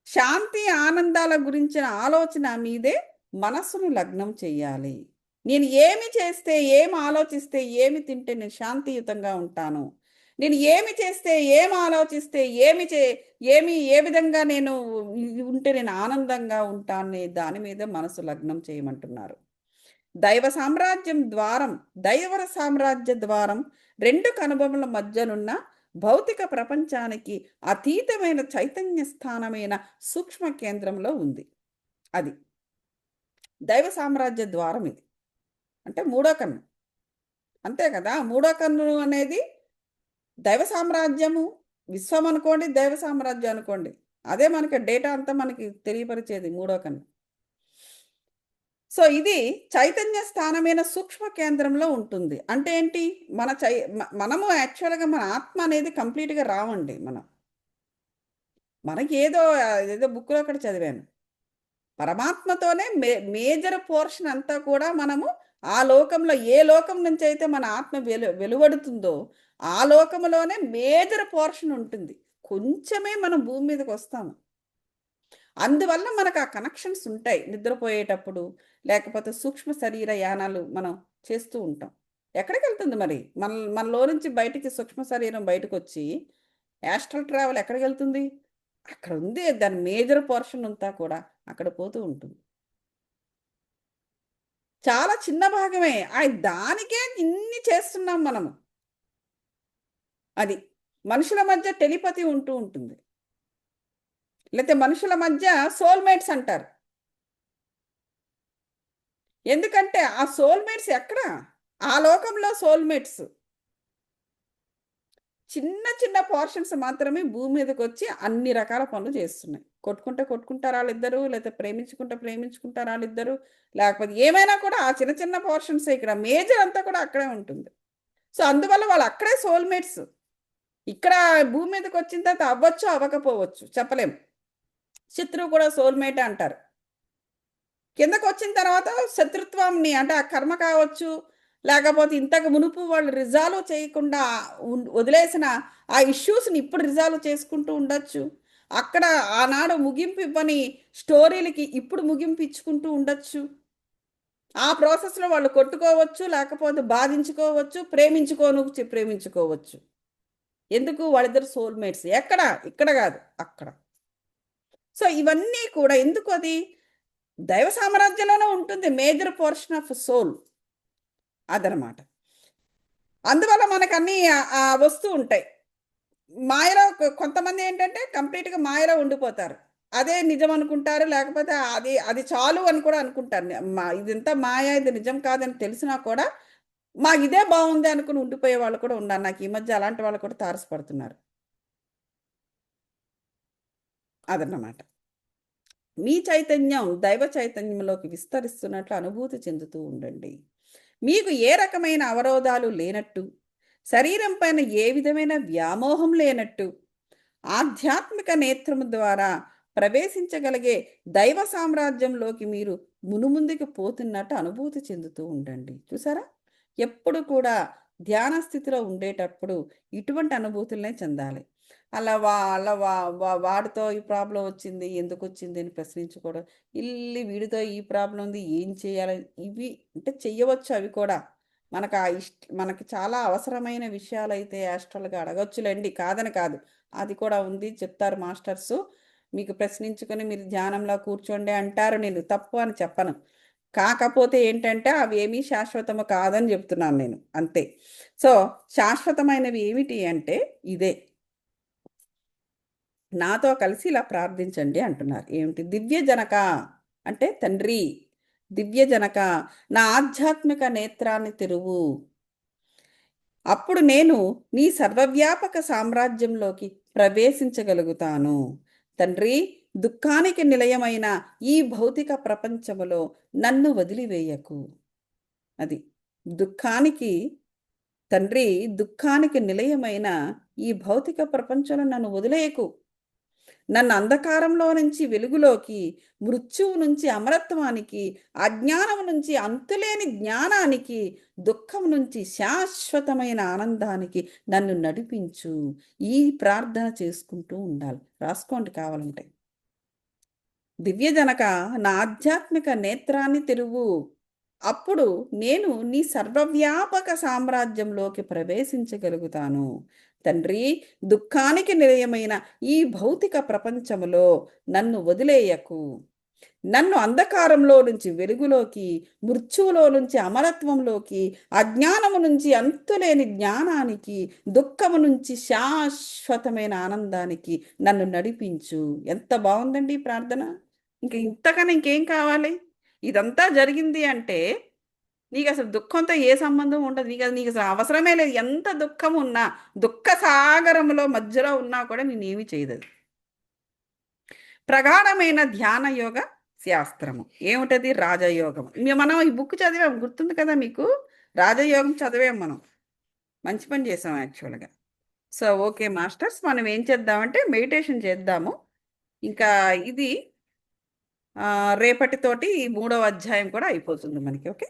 శాంతి ఆనందాల గురించిన ఆలోచన మీదే మనస్సును లగ్నం చెయ్యాలి. నేను ఏమి చేస్తే, ఏమి ఆలోచిస్తే, ఏమి తింటే నేను శాంతియుతంగా ఉంటాను, నేను ఏమి చేస్తే, ఏమి ఆలోచిస్తే, ఏ విధంగా నేను ఉంటే నేను ఆనందంగా ఉంటాను, దాని మీద మనసు లగ్నం చేయమంటున్నారు. దైవ సామ్రాజ్య ద్వారం రెండు కనుబొమ్మల మధ్యనున్న భౌతిక ప్రపంచానికి అతీతమైన చైతన్య స్థానమైన సూక్ష్మ కేంద్రంలో ఉంది. అది దైవ సామ్రాజ్య ద్వారం. ఇది అంటే మూడో కన్ను, అంతే కదా. మూడో కన్ను అనేది దైవ సామ్రాజ్యము, విశ్వం అనుకోండి, దైవ సామ్రాజ్యం అనుకోండి, అదే మనకి డేటా అంతా మనకి తెలియపరిచేది మూడో కన్ను. సో ఇది చైతన్య స్థానమైన సూక్ష్మ కేంద్రంలో ఉంటుంది. అంటే ఏంటి? మనము యాక్చువల్గా మన ఆత్మ అనేది కంప్లీట్గా రావండి. మనకి ఏదో బుక్లో అక్కడ చదివాను, పరమాత్మతోనే మేజర్ పోర్షన్ అంతా కూడా మనము ఆ లోకంలో, ఏ లోకం నుంచి అయితే మన ఆత్మ వెలువడుతుందో ఆ లోకంలోనే మేజర్ పోర్షన్ ఉంటుంది. కొంచెమే మనం భూమి మీదకి వస్తాము. అందువల్ల మనకు ఆ కనెక్షన్స్ ఉంటాయి నిద్రపోయేటప్పుడు, లేకపోతే సూక్ష్మ శరీర యానాలు మనం చేస్తూ ఉంటాం. ఎక్కడికి వెళ్తుంది మరి? మనలో నుంచి బయటికి సూక్ష్మ శరీరం బయటకు వచ్చి యాస్ట్రల్ ట్రావెల్ ఎక్కడికి వెళ్తుంది? అక్కడ ఉంది, దాని మేజర్ పోర్షన్ అంతా కూడా అక్కడ పోతూ ఉంటుంది. చాలా చిన్న భాగమే, దానికే ఇన్ని చేస్తున్నాం మనము. అది మనుషుల మధ్య టెలిపతి ఉంటూ ఉంటుంది, లేకపోతే మనుషుల మధ్య సోల్మేట్స్ అంటారు. ఎందుకంటే ఆ సోల్మేట్స్ ఎక్కడ? ఆ లోకంలో సోల్మేట్స్ చిన్న చిన్న పోర్షన్స్ మాత్రమే భూమి మీదకి వచ్చి అన్ని రకాల పనులు చేస్తున్నాయి. కొట్టుకుంటారు వాళ్ళిద్దరు, లేకపోతే ప్రేమించుకుంటారు వాళ్ళిద్దరు, లేకపోతే ఏమైనా కూడా ఆ చిన్న చిన్న పోర్షన్స్. ఇక్కడ మేజర్ అంతా కూడా అక్కడే ఉంటుంది. సో అందువల్ల వాళ్ళు అక్కడే సోల్మేట్స్. ఇక్కడ భూమి మీదకి వచ్చిన తర్వాత అవ్వచ్చు, అవ్వకపోవచ్చు, చెప్పలేం. శత్రువు కూడా సోల్మేట్ అంటారు. కిందకు వచ్చిన తర్వాత శత్రుత్వంని, అంటే ఆ కర్మ కావచ్చు, లేకపోతే ఇంతకు మునుపు వాళ్ళు రిజాల్వ్ చేయకుండా వదిలేసిన ఆ ఇష్యూస్ని ఇప్పుడు రిజాల్వ్ చేసుకుంటూ ఉండొచ్చు. అక్కడ ఆనాడు ముగింపు ఇవ్వని స్టోరీలకి ఇప్పుడు ముగింపు ఇచ్చుకుంటూ ఉండొచ్చు. ఆ ప్రాసెస్లో వాళ్ళు కొట్టుకోవచ్చు, లేకపోతే బాధించుకోవచ్చు, ప్రేమించుకోవచ్చు. ఎందుకు? వాళ్ళిద్దరు సోల్మేట్స్. ఎక్కడ? ఇక్కడ కాదు, అక్కడ. సో ఇవన్నీ కూడా ఎందుకు? అది దైవ సామ్రాజ్యంలోనే ఉంటుంది మేజర్ పోర్షన్ ఆఫ్ సోల్, అదనమాట. అందువల్ల మనకు అన్నీ వస్తూ ఉంటాయి. మాయలో కొంతమంది ఏంటంటే కంప్లీట్గా మాయలో ఉండిపోతారు, అదే నిజం అనుకుంటారు, లేకపోతే అది చాలు అని కూడా అనుకుంటారు. ఇదంతా మాయ, ఇది నిజం కాదని తెలిసినా కూడా ఇదే బాగుంది అనుకుని ఉండిపోయే వాళ్ళు కూడా ఉన్నారు. నాకు ఈ మధ్య అలాంటి వాళ్ళు కూడా తారసపడుతున్నారు. అదన్నమాట. మీ చైతన్యం దైవ చైతన్యంలోకి విస్తరిస్తున్నట్లు అనుభూతి చెందుతూ ఉండండి. మీకు ఏ రకమైన అవరోధాలు లేనట్టు, శరీరం పైన ఏ విధమైన వ్యామోహం లేనట్టు, ఆధ్యాత్మిక నేత్రము ద్వారా ప్రవేశించగలిగే దైవ సామ్రాజ్యంలోకి మీరు మునుముందుకు పోతున్నట్టు అనుభూతి చెందుతూ ఉండండి. చూసారా? ఎప్పుడు కూడా ధ్యాన స్థితిలో ఉండేటప్పుడు ఇటువంటి అనుభూతులనే చెందాలి. వాడితో ఈ ప్రాబ్లం వచ్చింది, ఎందుకు వచ్చింది అని ప్రశ్నించుకోవడం, వీడితో ఈ ప్రాబ్లం ఉంది, ఏం చేయాలి, ఇవి అంటే చెయ్యవచ్చు. అవి కూడా మనకి చాలా అవసరమైన విషయాలు అయితే యాస్ట్రల్గా అడగొచ్చులేండి, కాదని కాదు. అది కూడా ఉంది, చెప్తారు మాస్టర్సు. మీకు ప్రశ్నించుకొని మీరు ధ్యానంలో కూర్చోండి అంటారు, నేను తప్పు అని చెప్పను. కాకపోతే ఏంటంటే అవి ఏమీ శాశ్వతము కాదని చెప్తున్నాను నేను, అంతే. సో శాశ్వతమైనవి ఏమిటి అంటే ఇదే. నాతో కలిసి ఇలా ప్రార్థించండి అంటున్నారు. ఏమిటి? దివ్య జనక అంటే తండ్రి, దివ్యజనక నా ఆధ్యాత్మిక నేత్రాన్ని తెరువు. అప్పుడు నేను నీ సర్వవ్యాపక సామ్రాజ్యంలోకి ప్రవేశించగలుగుతాను. తండ్రి, దుఃఖానికి నిలయమైన ఈ భౌతిక ప్రపంచములో నన్ను వదిలివేయకు. అది దుఃఖానికి తండ్రి, దుఃఖానికి నిలయమైన ఈ భౌతిక ప్రపంచంలో నన్ను వదిలేయకు. నన్ను అంధకారంలో నుంచి వెలుగులోకి, మృత్యువు నుంచి అమరత్వానికి, అజ్ఞానం నుంచి అంతులేని జ్ఞానానికి, దుఃఖం నుంచి శాశ్వతమైన ఆనందానికి నన్ను నడిపించు. ఈ ప్రార్థన చేసుకుంటూ ఉండాలి. రాసుకోండి కావాలంటే. దివ్యజనక నా ఆధ్యాత్మిక నేత్రాన్ని తెరువు. అప్పుడు నేను నీ సర్వవ్యాపక సామ్రాజ్యంలోకి ప్రవేశించగలుగుతాను. తండ్రి, దుఃఖానికి నిలయమైన ఈ భౌతిక ప్రపంచములో నన్ను వదిలేయకు. నన్ను అంధకారంలో నుంచి వెలుగులోకి, మృత్యువులో నుంచి అమరత్వంలోకి, అజ్ఞానము నుంచి అంతులేని జ్ఞానానికి, దుఃఖము నుంచి శాశ్వతమైన ఆనందానికి నన్ను నడిపించు. ఎంత బాగుందండి ఈ ప్రార్థన! ఇంతకన్నా ఇంకేం కావాలి? ఇదంతా జరిగింది అంటే నీకు అసలు దుఃఖంతో ఏ సంబంధం ఉండదు. నీకు అసలు అవసరమే లేదు. ఎంత దుఃఖం ఉన్నా, దుఃఖ సాగరంలో మధ్యలో ఉన్నా కూడా నేనేమి చేయదు. ప్రగాఢమైన ధ్యాన యోగ శాస్త్రము ఏమిటది? రాజయోగం. మనం ఈ బుక్ చదివాం, గుర్తుంది కదా మీకు? రాజయోగం చదివాం మనం. మంచి పని చేసాం యాక్చువల్గా. సో ఓకే మాస్టర్స్, మనం ఏం చేద్దామంటే మెడిటేషన్ చేద్దాము. ఇంకా ఇది రేపటితోటి ఈ 3వ అధ్యాయం కూడా అయిపోతుంది మనకి. ఓకే,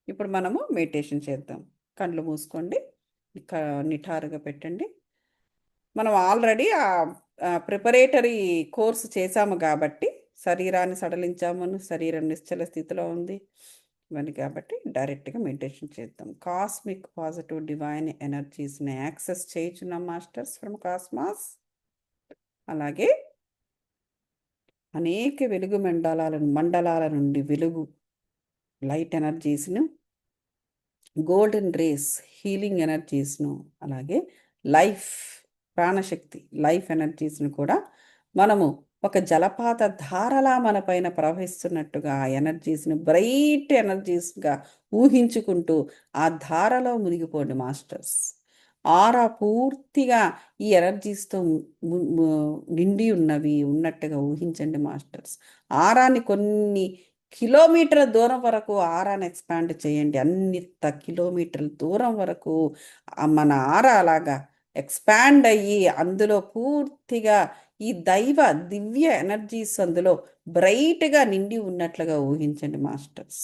ఇప్పుడు మనము మెడిటేషన్ చేద్దాం. కళ్ళు మూసుకోండి, నిఠారుగా పెట్టండి. మనం ఆల్రెడీ ప్రిపరేటరీ కోర్సు చేశాము కాబట్టి శరీరాన్ని సడలించాము, శరీరం నిశ్చల స్థితిలో ఉంది ఇవన్నీ. కాబట్టి డైరెక్ట్గా మెడిటేషన్ చేద్దాం. కాస్మిక్ పాజిటివ్ డివైన్ ఎనర్జీస్ని యాక్సెస్ చేయించున్నాం మాస్టర్స్ ఫ్రమ్ కాస్మాస్. అలాగే అనేక వెలుగు మండలాల నుండి వెలుగు లైట్ ఎనర్జీస్ను, గోల్డెన్ రేస్ హీలింగ్ ఎనర్జీస్ను, అలాగే లైఫ్ ప్రాణశక్తి లైఫ్ ఎనర్జీస్ను కూడా మనము ఒక జలపాత ధారలా మన పైన ప్రవహిస్తున్నట్టుగా ఆ ఎనర్జీస్ని బ్రైట్ ఎనర్జీస్గా ఊహించుకుంటూ ఆ ధారలో మునిగిపోండి మాస్టర్స్. ఆరా పూర్తిగా ఈ ఎనర్జీస్తో నిండి ఉన్నట్టుగా ఊహించండి మాస్టర్స్. ఆరాన్ని కొన్ని కిలోమీటర్ల దూరం వరకు ఆరాన్ని ఎక్స్పాండ్ చేయండి. అన్నింత కిలోమీటర్ల దూరం వరకు మన ఆరా అలాగా ఎక్స్పాండ్ అయ్యి అందులో పూర్తిగా ఈ దివ్య ఎనర్జీస్ అందులో బ్రైట్గా నిండి ఉన్నట్లుగా ఊహించండి మాస్టర్స్.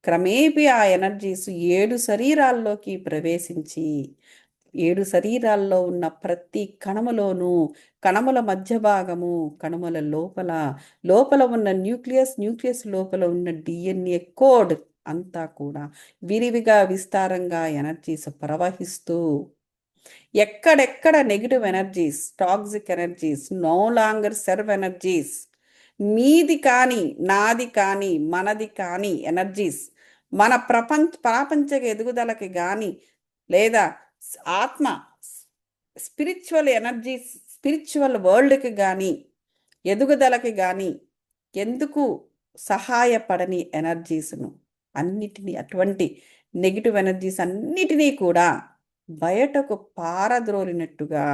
క్రమేపీ ఆ ఎనర్జీస్ 7 శరీరాల్లోకి ప్రవేశించి 7 శరీరాల్లో ఉన్న ప్రతి కణములోనూ, కణముల మధ్య భాగము, కణముల లోపల ఉన్న న్యూక్లియస్ లోపల ఉన్న DNA కోడ్ అంతా కూడా విరివిగా విస్తారంగా ఎనర్జీస్ ప్రవహిస్తూ ఎక్కడెక్కడ negative energies, toxic energies, no longer serve energies, మీది కానీ నాది కానీ మనది కానీ ఎనర్జీస్ మన ప్రాపంచిక ఎదుగుదలకి కానీ లేదా ఆత్మ స్పిరిచువల్ ఎనర్జీస్ స్పిరిచువల్ వరల్డ్కి కానీ ఎదుగుదలకి కానీ ఎందుకు సహాయపడని ఎనర్జీస్ను అన్నిటినీ, అటువంటి నెగిటివ్ ఎనర్జీస్ అన్నిటినీ కూడా బయటకు పారద్రోలినట్టుగా,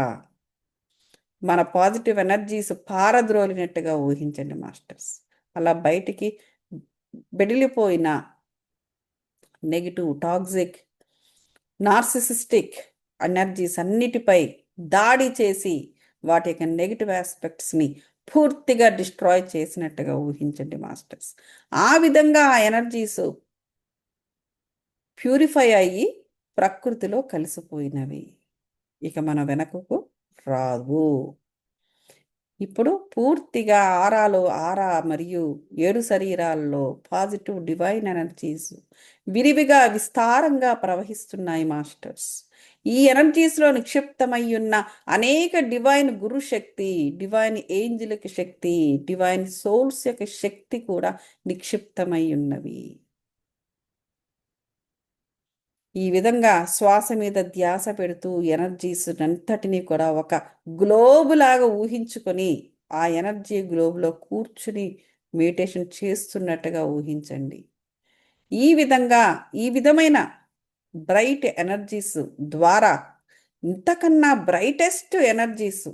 మన పాజిటివ్ ఎనర్జీస్ పారద్రోలినట్టుగా ఊహించండి మాస్టర్స్. అలా బయటికి బెడిలిపోయిన నెగిటివ్, టాక్సిక్, నార్సిసిస్టిక్ ఎనర్జీస్ అన్నిటిపై దాడి చేసి వాటి యొక్క నెగిటివ్ ఆస్పెక్ట్స్ని పూర్తిగా డిస్ట్రాయ్ చేసినట్టుగా ఊహించండి మాస్టర్స్. ఆ విధంగా ఆ ఎనర్జీస్ ప్యూరిఫై అయ్యి ప్రకృతిలో కలిసిపోయినవి, ఇక మన వెనకకు రావు. ఇప్పుడు పూర్తిగా ఆరా మరియు 7 శరీరాల్లో పాజిటివ్ డివైన్ ఎనర్జీస్ విరివిగా విస్తారంగా ప్రవహిస్తున్నాయి మాస్టర్స్. ఈ ఎనర్జీస్లో నిక్షిప్తమై ఉన్న అనేక డివైన్ గురు శక్తి, డివైన్ ఏంజిలిక్ శక్తి, డివైన్ సోల్స్ యొక్క శక్తి కూడా నిక్షిప్తమై ఉన్నవి. ఈ విధంగా శ్వాస మీద ధ్యాస పెడుతూ ఎనర్జీస్ అంతటినీ కూడా ఒక గ్లోబ్ లాగా ఊహించుకొని ఆ ఎనర్జీ గ్లోబ్లో కూర్చుని మెడిటేషన్ చేస్తున్నట్టుగా ఊహించండి. ఈ విధమైన బ్రైట్ ఎనర్జీస్ ద్వారా ఇంతకన్నా బ్రైటెస్ట్ ఎనర్జీస్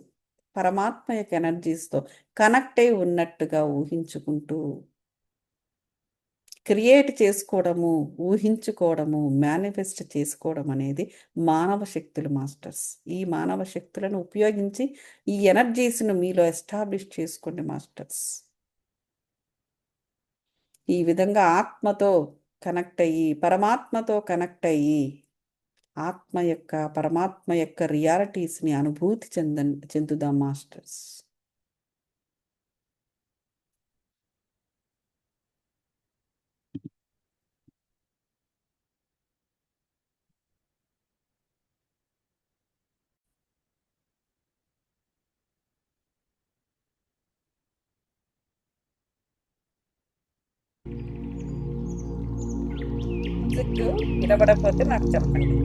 పరమాత్మ యొక్క ఎనర్జీస్తో కనెక్ట్ అయి ఉన్నట్టుగా ఊహించుకుంటూ క్రియేట్ చేసుకోవడము, ఊహించుకోవడము, మేనిఫెస్ట్ చేసుకోవడం అనేది మానవ శక్తులు మాస్టర్స్. ఈ మానవ శక్తులను ఉపయోగించి ఈ ఎనర్జీస్ను మీలో ఎస్టాబ్లిష్ చేసుకోండి మాస్టర్స్. ఈ విధంగా ఆత్మతో కనెక్ట్ అయ్యి, పరమాత్మతో కనెక్ట్ అయ్యి, పరమాత్మ యొక్క రియాలిటీస్ని అనుభూతి చెందుదాం మాస్టర్స్. వినబడకపోతే నాకు చెప్పండి.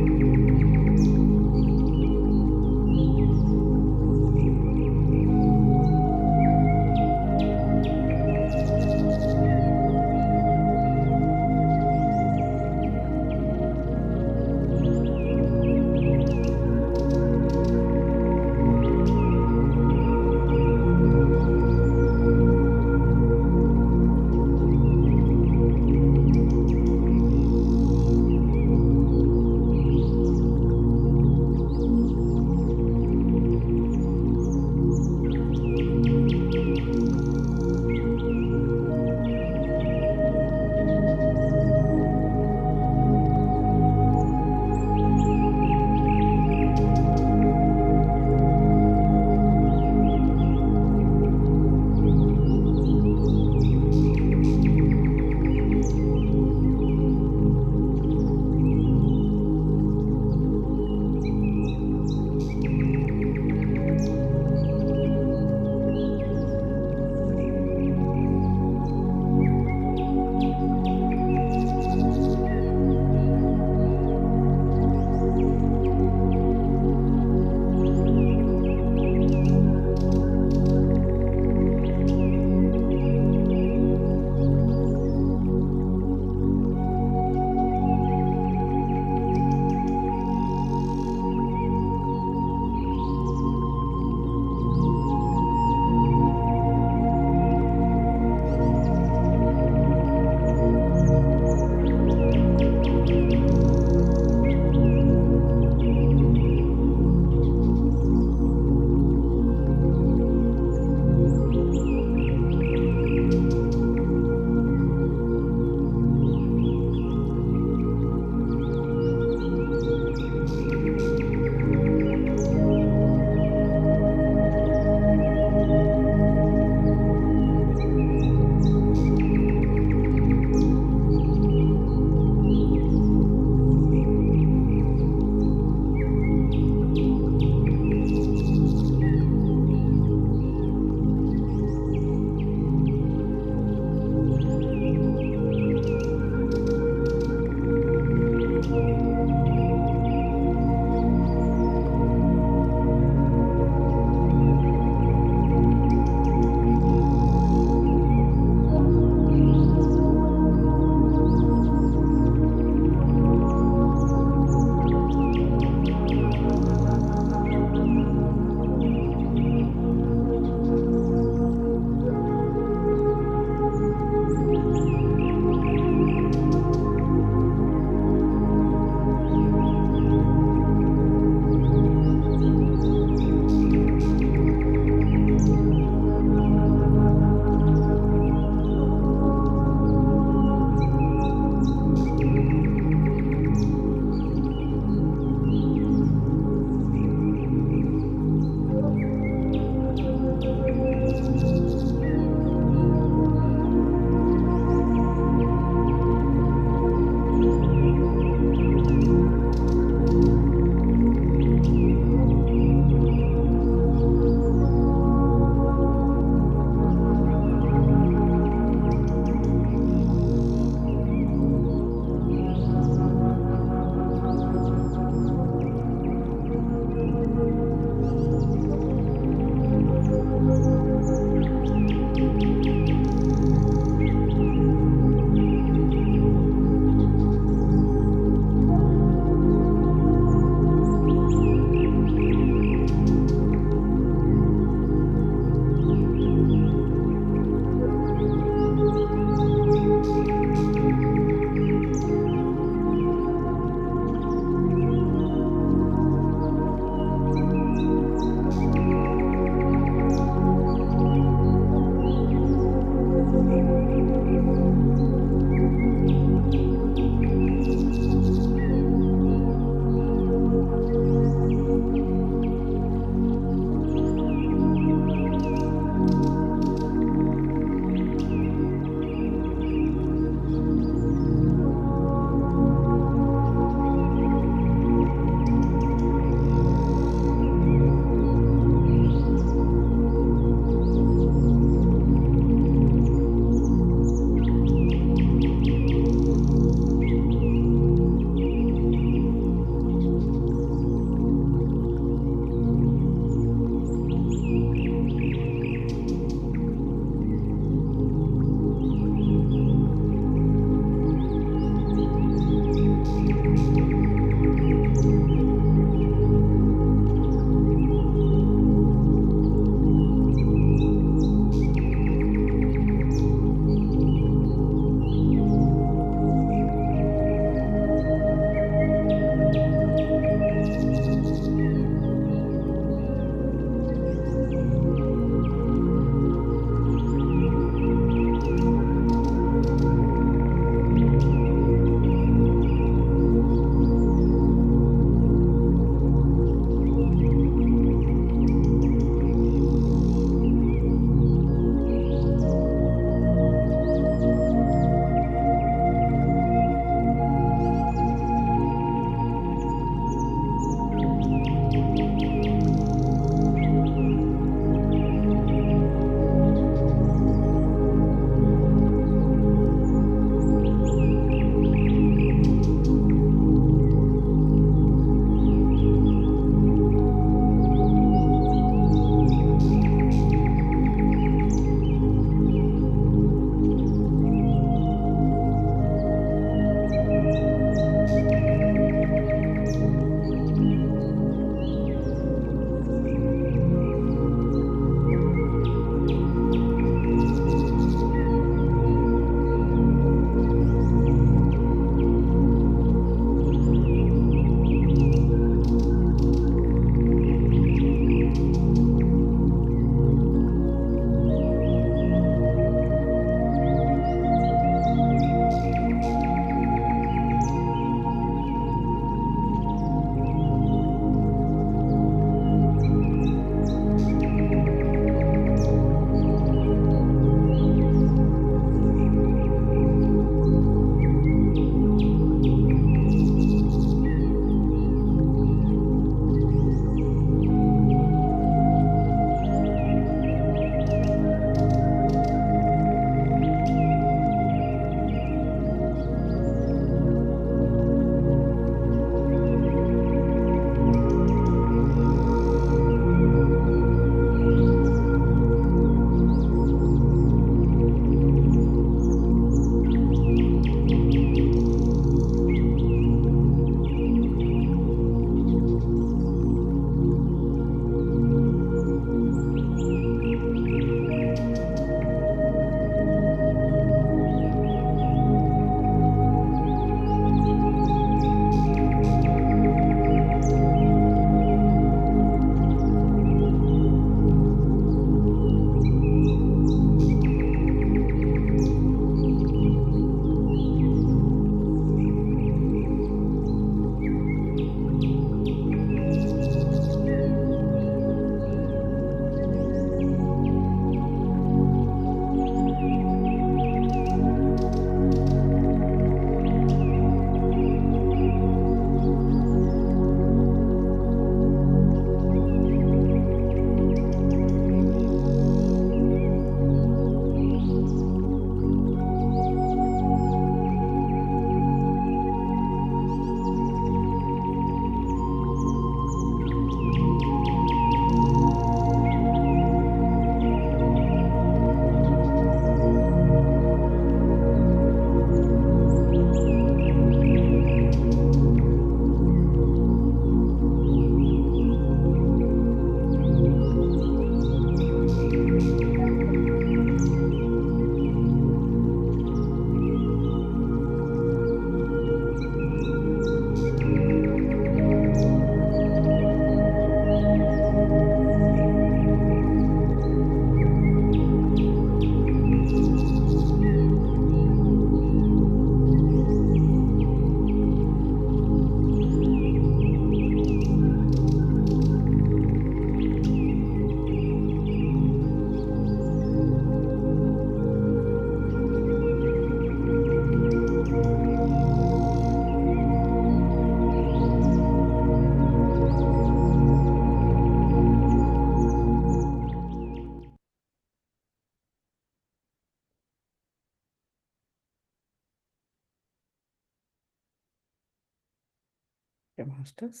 Masters.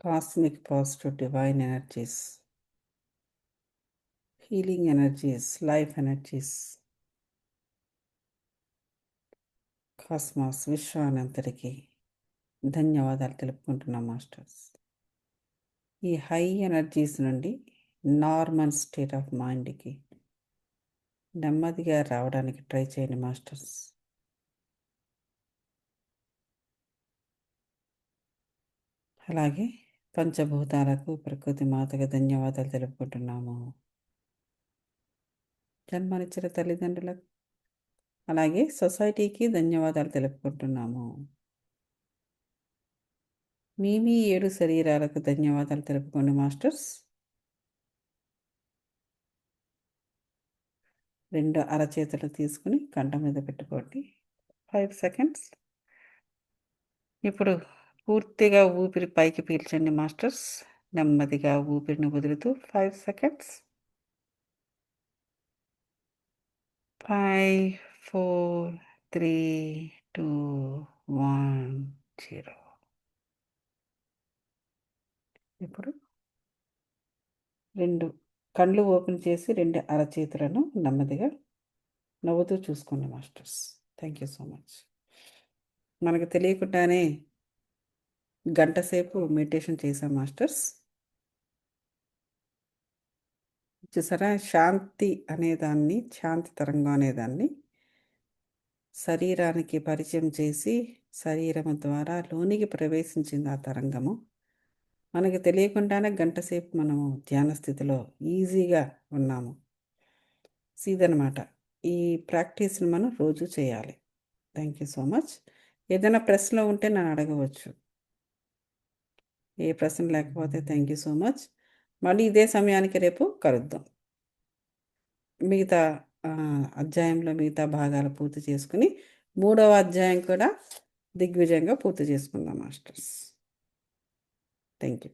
Cosmic positive divine energies, healing energies, life energies, cosmos విశ్వానంతరికి ధన్యవాదాలు తెలుపుకుంటున్నాం మాస్టర్స్. ఈ హై ఎనర్జీస్ నుండి నార్మల్ స్టేట్ ఆఫ్ మైండ్కి నెమ్మదిగా రావడానికి ట్రై చేయండి మాస్టర్స్. అలాగే పంచభూతాలకు ప్రకృతి మాతకు ధన్యవాదాలు తెలుపుకుంటున్నాము. జన్మనిచ్చిన తల్లిదండ్రులకు అలాగే సొసైటీకి ధన్యవాదాలు తెలుపుకుంటున్నాము. మీ 7 శరీరాలకు ధన్యవాదాలు తెలుపుకోండి మాస్టర్స్. 2 అరచేతులు తీసుకుని కంఠం మీద పెట్టుకోండి. 5 సెకండ్స్. ఇప్పుడు పూర్తిగా ఊపిరి పైకి పీల్చండి మాస్టర్స్. నెమ్మదిగా ఊపిరిని వదులుతూ 5 సెకండ్స్. 5, 4, 3, 2, 1, 0. ఇప్పుడు 2 కళ్ళు ఓపెన్ చేసి 2 అరచేతులను నెమ్మదిగా నవ్వుతూ చూసుకోండి masters. Thank you so much. మనకు తెలియకుండానే గంట సేపు మెడిటేషన్ చేశాం మాస్టర్స్. చూసారా, శాంతి అనేదాన్ని, శాంతి తరంగం అనేదాన్ని శరీరానికి పరిచయం చేసి శరీరం ద్వారా లోనికి ప్రవేశించింది ఆ తరంగము. మనకి తెలియకుండానే గంట సేపు మనము ధ్యాన స్థితిలో ఈజీగా ఉన్నాము. ఇదనమాట. ఈ ప్రాక్టీస్ని మనం రోజు చేయాలి. Thank you so much. ఏదైనా ప్రశ్న ఉంటే నన్ను అడగవచ్చు. ఏ ప్రశ్న లేకపోతే థ్యాంక్ యూ సో మచ్. మళ్ళీ ఇదే సమయానికి రేపు కలుద్దాం. మిగతా అధ్యాయంలో మిగతా భాగాలు పూర్తి చేసుకుని 3వ అధ్యాయం కూడా దిగ్విజయంగా పూర్తి చేసుకుందాం మాస్టర్స్. Thank you.